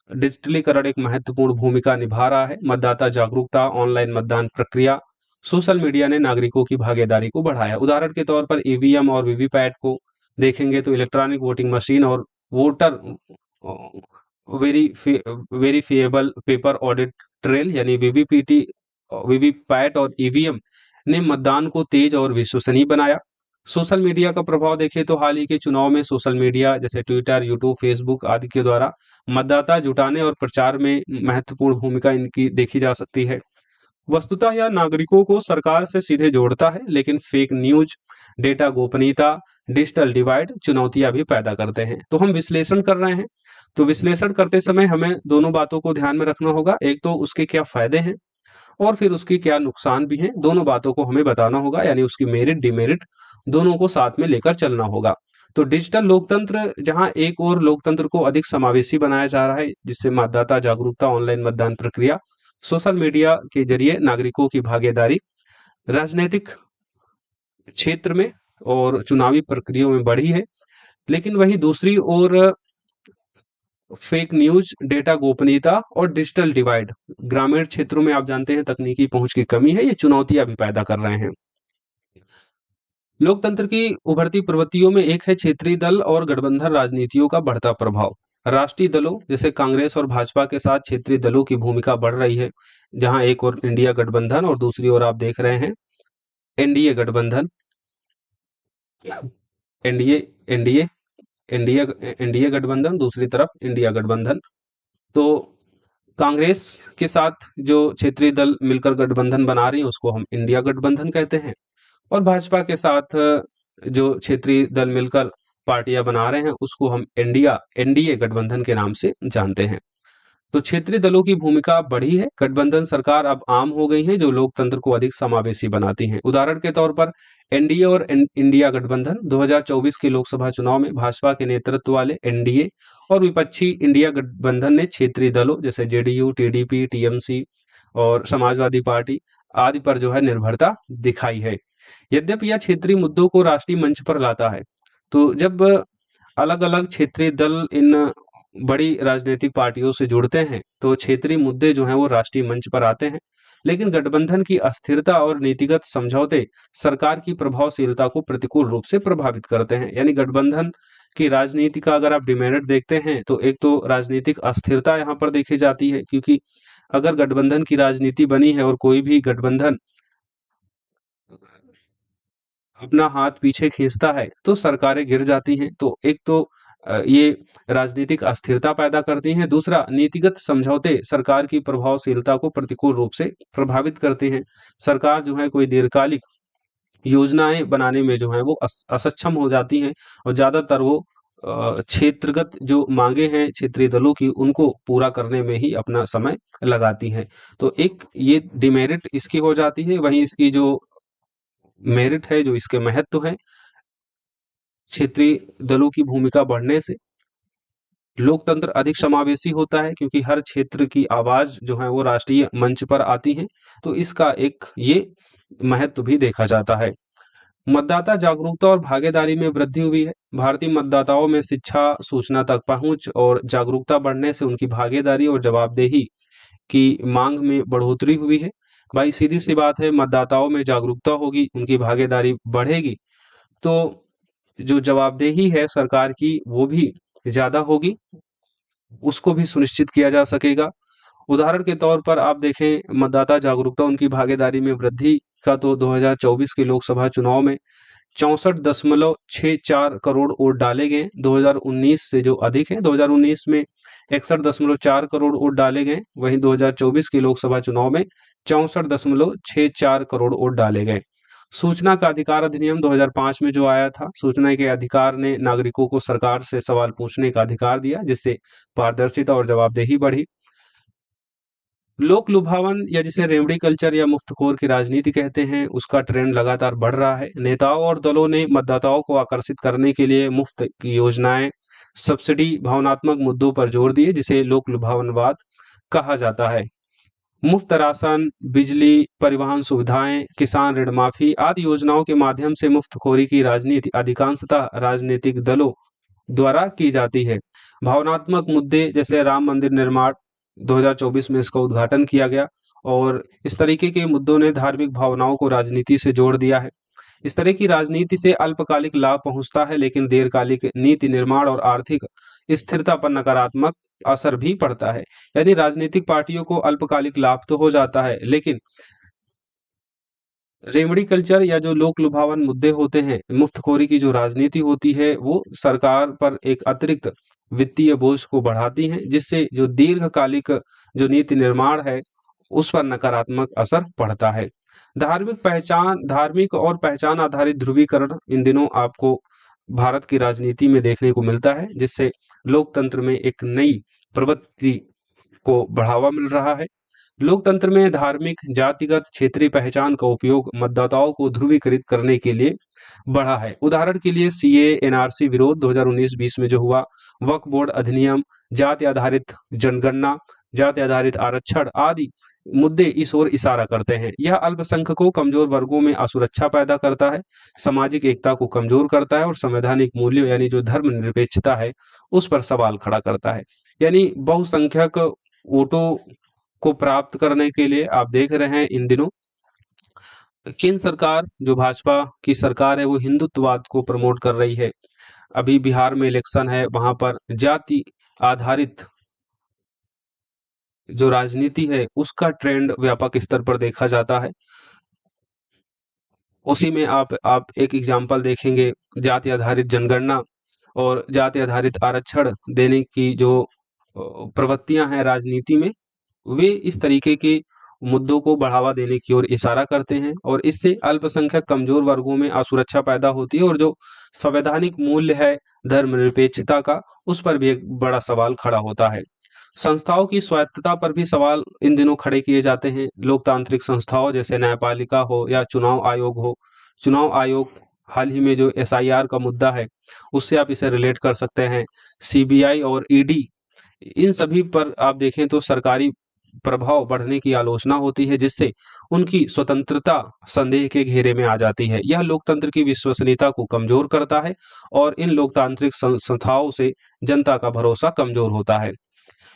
डिजिटलीकरण एक महत्वपूर्ण भूमिका निभा रहा है। मतदाता जागरूकता, ऑनलाइन मतदान प्रक्रिया, सोशल मीडिया ने नागरिकों की भागीदारी को बढ़ाया। उदाहरण के तौर पर ईवीएम और वीवीपैट को देखेंगे तो इलेक्ट्रॉनिक वोटिंग मशीन और voter verifiable paper audit trail यानी वीवीपीटी, वीवीपैट और ईवीएम ने मतदान को तेज और विश्वसनीय बनाया। सोशल मीडिया का प्रभाव देखें तो हाल ही के चुनाव में सोशल मीडिया जैसे ट्विटर, यूट्यूब, फेसबुक आदि के द्वारा मतदाता जुटाने और प्रचार में महत्वपूर्ण भूमिका इनकी देखी जा सकती है। वस्तुतः यह नागरिकों को सरकार से सीधे जोड़ता है, लेकिन फेक न्यूज, डेटा गोपनीयता, डिजिटल डिवाइड चुनौतियां भी पैदा करते हैं। तो हम विश्लेषण कर रहे हैं, तो विश्लेषण करते समय हमें दोनों बातों को ध्यान में रखना होगा, एक तो उसके क्या फायदे हैं और फिर उसकी क्या नुकसान भी हैं, दोनों बातों को हमें बताना होगा, यानी उसकी मेरिट डिमेरिट दोनों को साथ में लेकर चलना होगा। तो डिजिटल लोकतंत्र, जहां एक और लोकतंत्र को अधिक समावेशी बनाया जा रहा है, जिससे मतदाता जागरूकता, ऑनलाइन मतदान प्रक्रिया, सोशल मीडिया के जरिए नागरिकों की भागीदारी राजनीतिक क्षेत्र में और चुनावी प्रक्रियाओं में बढ़ी है। लेकिन वहीं दूसरी ओर फेक न्यूज, डेटा गोपनीयता और डिजिटल डिवाइड, ग्रामीण क्षेत्रों में आप जानते हैं तकनीकी पहुंच की कमी है, ये चुनौतियां भी पैदा कर रहे हैं। लोकतंत्र की उभरती प्रवृत्तियों में एक है क्षेत्रीय दल और गठबंधन राजनीतियों का बढ़ता प्रभाव। राष्ट्रीय दलों जैसे कांग्रेस और भाजपा के साथ क्षेत्रीय दलों की भूमिका बढ़ रही है, जहां एक और इंडिया गठबंधन और दूसरी ओर आप देख रहे हैं एनडीए गठबंधन, एनडीए एनडीए एनडीए एनडीए गठबंधन, दूसरी तरफ इंडिया गठबंधन। तो कांग्रेस के साथ जो क्षेत्रीय दल मिलकर गठबंधन बना रही है उसको हम इंडिया गठबंधन कहते हैं। और भाजपा के साथ जो क्षेत्रीय दल मिलकर पार्टियां बना रहे हैं उसको हम एनडीए गठबंधन के नाम से जानते हैं। तो क्षेत्रीय दलों की भूमिका बढ़ी है। गठबंधन सरकार अब आम हो गई है जो लोकतंत्र को अधिक समावेशी बनाती हैं। उदाहरण के तौर पर एनडीए और इंडिया गठबंधन 2024 के लोकसभा चुनाव में भाजपा के नेतृत्व वाले एनडीए और विपक्षी इंडिया गठबंधन ने क्षेत्रीय दलों जैसे जेडीयू, टीडीपी, टीएमसी और समाजवादी पार्टी आदि पर जो है निर्भरता दिखाई है। यद्यपि यह क्षेत्रीय मुद्दों को राष्ट्रीय मंच पर लाता है। तो जब अलग अलग क्षेत्रीय दल इन बड़ी राजनीतिक पार्टियों से जुड़ते हैं तो क्षेत्रीय मुद्दे जो हैं वो राष्ट्रीय मंच पर आते हैं। लेकिन गठबंधन की अस्थिरता और नीतिगत समझौते सरकार की प्रभावशीलता को प्रतिकूल रूप से प्रभावित करते हैं। यानी गठबंधन की राजनीति का अगर आप डिमेरिट देखते हैं तो एक तो राजनीतिक अस्थिरता यहाँ पर देखी जाती है, क्योंकि अगर गठबंधन की राजनीति बनी है और कोई भी गठबंधन अपना हाथ पीछे खींचता है तो सरकारें गिर जाती हैं। तो एक तो ये राजनीतिक अस्थिरता पैदा करती हैं। दूसरा, नीतिगत समझौते सरकार की प्रभावशीलता को प्रतिकूल रूप से प्रभावित करते हैं। सरकार जो है कोई दीर्घकालिक योजनाएं बनाने में जो है वो असक्षम हो जाती हैं और ज्यादातर वो क्षेत्रगत जो मांगे हैं क्षेत्रीय दलों की उनको पूरा करने में ही अपना समय लगाती हैं। तो एक ये डिमेरिट इसकी हो जाती है। वहीं इसकी जो मेरिट है, जो इसके महत्व है, क्षेत्रीय दलों की भूमिका बढ़ने से लोकतंत्र अधिक समावेशी होता है, क्योंकि हर क्षेत्र की आवाज जो है वो राष्ट्रीय मंच पर आती है। तो इसका एक ये महत्व भी देखा जाता है। मतदाता जागरूकता और भागीदारी में वृद्धि हुई है। भारतीय मतदाताओं में शिक्षा, सूचना तक पहुंच और जागरूकता बढ़ने से उनकी भागीदारी और जवाबदेही की मांग में बढ़ोतरी हुई है। भाई सीधी सी बात है, मतदाताओं में जागरूकता होगी, उनकी भागीदारी बढ़ेगी तो जो जवाबदेही है सरकार की वो भी ज्यादा होगी, उसको भी सुनिश्चित किया जा सकेगा। उदाहरण के तौर पर आप देखें, मतदाता जागरूकता उनकी भागीदारी में वृद्धि का तो 2024 के लोकसभा चुनाव में 64.64 करोड़ वोट डाले गए। 2019 से जो अधिक है, 2019 में 61.4 करोड़ वोट डाले गए, वहीं 2024 के लोकसभा चुनाव में 64.64 करोड़ वोट डाले गए। सूचना का अधिकार अधिनियम 2005 में जो आया था, सूचना के अधिकार ने नागरिकों को सरकार से सवाल पूछने का अधिकार दिया, जिससे पारदर्शिता और जवाबदेही बढ़ी। लोक लुभावन या जिसे रेमडी कल्चर या मुफ्तखोर की राजनीति कहते हैं, उसका ट्रेंड लगातार बढ़ रहा है। नेताओं और दलों ने मतदाताओं को आकर्षित करने के लिए मुफ्त की योजनाएं, सब्सिडी, भावनात्मक मुद्दों पर जोर दिए, जिसे लोक लुभावनवाद कहा जाता है। मुफ्त राशन, बिजली, परिवहन सुविधाएं, किसान ऋण माफी आदि योजनाओं के माध्यम से मुफ्तखोरी की राजनीति अधिकांशतः राजनीतिक दलों द्वारा की जाती है। भावनात्मक मुद्दे जैसे राम मंदिर निर्माण, 2024 में इसका उद्घाटन किया गया और इस तरीके के मुद्दों ने धार्मिक भावनाओं को राजनीति से जोड़ दिया है। इस तरह की राजनीति से अल्पकालिक लाभ पहुंचता है, लेकिन दीर्घकालिक नीति निर्माण और आर्थिक स्थिरता पर नकारात्मक असर भी पड़ता है। यानी राजनीतिक पार्टियों को अल्पकालिक लाभ तो हो जाता है, लेकिन रेमडी कल्चर या जो लोक लुभावन मुद्दे होते हैं, मुफ्तखोरी की जो राजनीति होती है, वो सरकार पर एक अतिरिक्त वित्तीय बोझ को बढ़ाती हैं, जिससे जो दीर्घकालिक जो नीति निर्माण है उस पर नकारात्मक असर पड़ता है। धार्मिक और पहचान आधारित ध्रुवीकरण इन दिनों आपको भारत की राजनीति में देखने को मिलता है, जिससे लोकतंत्र में एक नई प्रवृत्ति को बढ़ावा मिल रहा है। लोकतंत्र में धार्मिक, जातिगत, क्षेत्रीय पहचान का उपयोग मतदाताओं को ध्रुवीकृत करने के लिए बढ़ा है। उदाहरण के लिए सीए, एनआरसी विरोध 2019-20 में जो हुआ, वक्फ बोर्ड अधिनियम, जाति आधारित जनगणना, जाति आधारित आरक्षण आदि मुद्दे इस ओर इशारा करते हैं। यह अल्पसंख्यकों, कमजोर वर्गों में असुरक्षा पैदा करता है, सामाजिक एकता को कमजोर करता है और संवैधानिक मूल्यों यानी जो धर्मनिरपेक्षता है उस पर सवाल खड़ा करता है। यानी बहुसंख्यक वोटों को प्राप्त करने के लिए आप देख रहे हैं इन दिनों केंद्र सरकार, जो भाजपा की सरकार है, वो हिंदुत्ववाद को प्रमोट कर रही है। अभी बिहार में इलेक्शन है, वहां पर जाति आधारित जो राजनीति है उसका ट्रेंड व्यापक स्तर पर देखा जाता है। उसी में आप एक एग्जाम्पल देखेंगे, जाति आधारित जनगणना और जाति आधारित आरक्षण देने की जो प्रवृत्तियां हैं राजनीति में, वे इस तरीके के मुद्दों को बढ़ावा देने की ओर इशारा करते हैं और इससे अल्पसंख्यक कमजोर वर्गों में असुरक्षा पैदा होती है और जो संवैधानिक मूल्य है धर्मनिरपेक्षता का, उस पर भी एक बड़ा सवाल खड़ा होता है। संस्थाओं की स्वायत्तता पर भी सवाल इन दिनों खड़े किए जाते हैं। लोकतांत्रिक संस्थाओं जैसे न्यायपालिका हो या चुनाव आयोग हाल ही में जो एसआईआर का मुद्दा है, उससे आप इसे रिलेट कर सकते हैं। सीबीआई और ईडी, इन सभी पर आप देखें तो सरकारी प्रभाव बढ़ने की आलोचना होती है, जिससे उनकी स्वतंत्रता संदेह के घेरे में आ जाती है। यह लोकतंत्र की विश्वसनीयता को कमजोर करता है और इन लोकतांत्रिक संस्थाओं से जनता का भरोसा कमजोर होता है।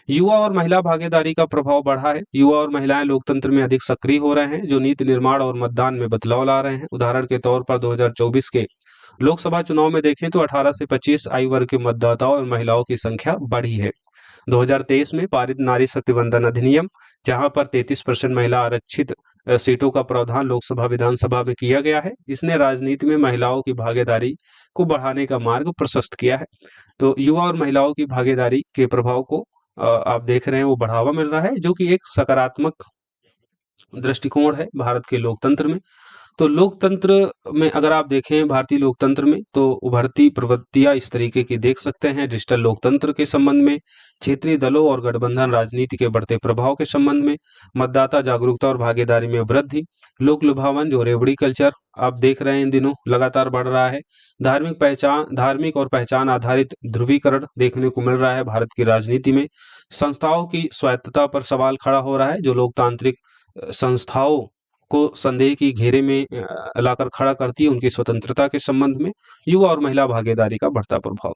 युवा और महिला भागीदारी का प्रभाव बढ़ा है। युवा और महिलाएं लोकतंत्र में अधिक सक्रिय हो रहे हैं, जो नीति निर्माण और मतदान में बदलाव ला रहे हैं। उदाहरण के तौर पर 2024 के लोकसभा चुनाव में देखें तो 18 से 25 आयु वर्ग के मतदाताओं और महिलाओं की संख्या बढ़ी है। 2023 में पारित नारी शक्ति वंदन अधिनियम, जहां पर 33% महिला आरक्षित सीटों का प्रावधान लोकसभा विधानसभा में किया गया है, इसने राजनीति में महिलाओं की भागीदारी को बढ़ाने का मार्ग प्रशस्त किया है। तो युवा और महिलाओं की भागीदारी के प्रभाव को आप देख रहे हैं वो बढ़ावा मिल रहा है, जो कि एक सकारात्मक दृष्टिकोण है भारत के लोकतंत्र में। तो लोकतंत्र में अगर आप देखें भारतीय लोकतंत्र में, तो उभरती प्रवृत्तियां इस तरीके की देख सकते हैं। डिजिटल लोकतंत्र के संबंध में, क्षेत्रीय दलों और गठबंधन राजनीति के बढ़ते प्रभाव के संबंध में, मतदाता जागरूकता और भागीदारी में वृद्धि, लोक लुभावन जो रेवड़ी कल्चर आप देख रहे हैं इन दिनों लगातार बढ़ रहा है, धार्मिक और पहचान आधारित ध्रुवीकरण देखने को मिल रहा है भारत की राजनीति में, संस्थाओं की स्वायत्तता पर सवाल खड़ा हो रहा है, जो लोकतांत्रिक संस्थाओं को संदेह की घेरे में लाकर खड़ा करती है उनकी स्वतंत्रता के संबंध में, युवा और महिला भागीदारी का बढ़ता प्रभाव।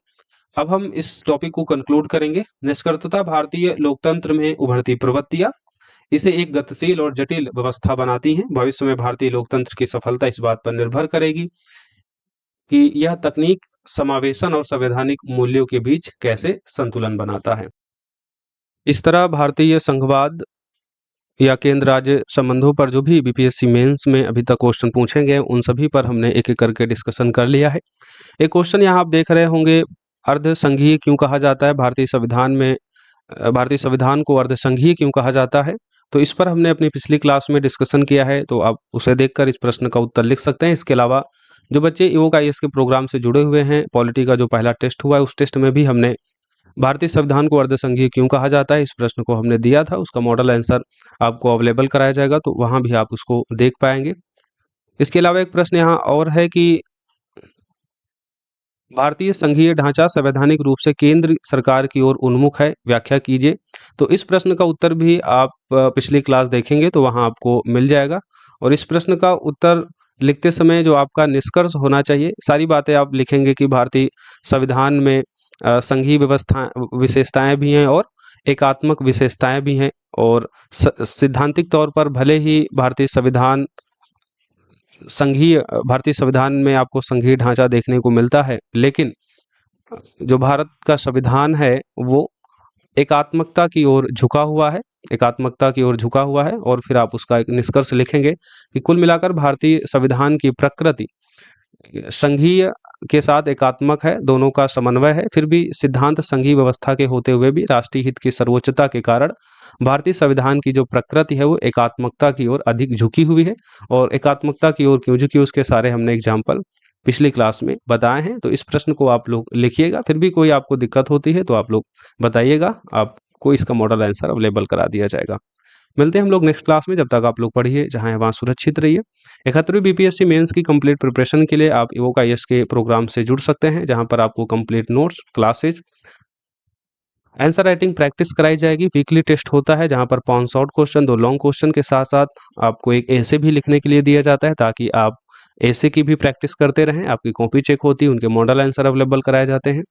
अब हम इस टॉपिक को कंक्लूड करेंगे। निष्कर्षतः भारतीय लोकतंत्र में उभरती प्रवृत्तियां इसे एक गतिशील और जटिल व्यवस्था बनाती हैं। भविष्य में भारतीय लोकतंत्र की सफलता इस बात पर निर्भर करेगी कि यह तकनीक समावेशन और संवैधानिक मूल्यों के बीच कैसे संतुलन बनाता है। इस तरह भारतीय संघवाद या केंद्र राज्य संबंधों पर जो भी बीपीएससी मेंस में अभी तक क्वेश्चन पूछे गए, उन सभी पर हमने एक एक करके डिस्कशन कर लिया है। एक क्वेश्चन यहाँ आप देख रहे होंगे, अर्ध संघीय क्यों कहा जाता है भारतीय संविधान में, भारतीय संविधान को अर्ध संघीय क्यों कहा जाता है? तो इस पर हमने अपनी पिछली क्लास में डिस्कशन किया है, तो आप उसे देखकर इस प्रश्न का उत्तर लिख सकते हैं। इसके अलावा जो बच्चे इवोक आईएएस के प्रोग्राम से जुड़े हुए हैं, पॉलिटी का जो पहला टेस्ट हुआ है, उस टेस्ट में भी हमने भारतीय संविधान को अर्धसंघीय क्यों कहा जाता है, इस प्रश्न को हमने दिया था। उसका मॉडल आंसर आपको अवेलेबल कराया जाएगा, तो वहां भी आप उसको देख पाएंगे। इसके अलावा एक प्रश्न यहाँ और है कि भारतीय संघीय ढांचा संवैधानिक रूप से केंद्र सरकार की ओर उन्मुख है, व्याख्या कीजिए। तो इस प्रश्न का उत्तर भी आप पिछली क्लास देखेंगे तो वहां आपको मिल जाएगा। और इस प्रश्न का उत्तर लिखते समय जो आपका निष्कर्ष होना चाहिए, सारी बातें आप लिखेंगे कि भारतीय संविधान में संघीय व्यवस्था विशेषताएं भी हैं और एकात्मक विशेषताएं भी हैं, और सिद्धांतिक तौर पर भले ही भारतीय संविधान में आपको संघीय ढांचा देखने को मिलता है, लेकिन जो भारत का संविधान है वो एकात्मकता की ओर झुका हुआ है, और फिर आप उसका एक निष्कर्ष लिखेंगे कि कुल मिलाकर भारतीय संविधान की प्रकृति संघीय के साथ एकात्मक है, दोनों का समन्वय है। फिर भी सिद्धांत संघीय व्यवस्था के होते हुए भी राष्ट्रीय हित की सर्वोच्चता के कारण भारतीय संविधान की जो प्रकृति है वो एकात्मकता की ओर अधिक झुकी हुई है। और एकात्मकता की ओर क्यों झुकी, उसके सारे हमने एग्जाम्पल पिछली क्लास में बताए हैं। तो इस प्रश्न को आप लोग लिखिएगा, फिर भी कोई आपको दिक्कत होती है तो आप लोग बताइएगा, आपको इसका मॉडल आंसर अवेलेबल करा दिया जाएगा। मिलते हैं हम लोग नेक्स्ट क्लास में, जब तक आप लोग पढ़िए जहां है वहां सुरक्षित रहिए। 71वीं बीपीएससी मेंस की कंप्लीट प्रिपरेशन के लिए आप इवोक आईएएस के प्रोग्राम से जुड़ सकते हैं, जहां पर आपको complete notes, classes, answer writing practice कराई जाएगी। वीकली टेस्ट होता है जहां पर 5 शॉर्ट क्वेश्चन, 2 लॉन्ग क्वेश्चन के साथ साथ आपको एक ऐसे भी लिखने के लिए दिया जाता है, ताकि आप ऐसे की भी प्रैक्टिस करते रहें। आपकी कॉपी चेक होती है, उनके मॉडल आंसर अवेलेबल कराए जाते हैं।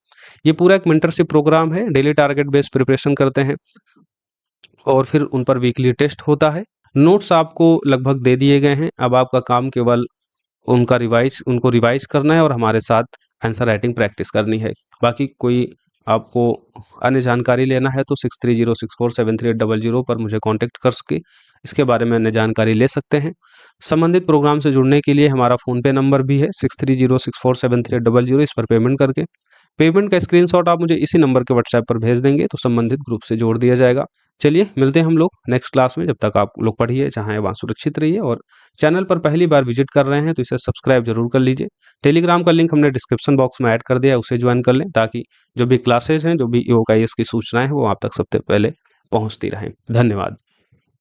ये पूरा एक मेंटरशिप प्रोग्राम है, डेली टारगेट बेस्ड प्रिपरेशन करते हैं और फिर उन पर वीकली टेस्ट होता है। नोट्स आपको लगभग दे दिए गए हैं, अब आपका काम केवल उनको रिवाइज करना है और हमारे साथ आंसर राइटिंग प्रैक्टिस करनी है। बाकी कोई आपको अन्य जानकारी लेना है तो 6306473800 पर मुझे कांटेक्ट कर सके इसके बारे में अन्य जानकारी ले सकते हैं। संबंधित प्रोग्राम से जुड़ने के लिए हमारा फ़ोनपे नंबर भी है 6306473800, इस पर पेमेंट करके पेमेंट का स्क्रीनशॉट आप मुझे इसी नंबर के व्हाट्सएप पर भेज देंगे तो संबंधित ग्रुप से जोड़ दिया जाएगा। चलिए मिलते हैं हम लोग नेक्स्ट क्लास में। जब तक आप लोग पढ़िए, जहाँ वहाँ सुरक्षित रहिए, और चैनल पर पहली बार विजिट कर रहे हैं तो इसे सब्सक्राइब जरूर कर लीजिए। टेलीग्राम का लिंक हमने डिस्क्रिप्शन बॉक्स में ऐड कर दिया है, उसे ज्वाइन कर लें ताकि जो भी क्लासेज हैं, जो भी ईओकाईएस की सूचनाएं हैं, वो आप तक सबसे पहले पहुंचती रहें। धन्यवाद।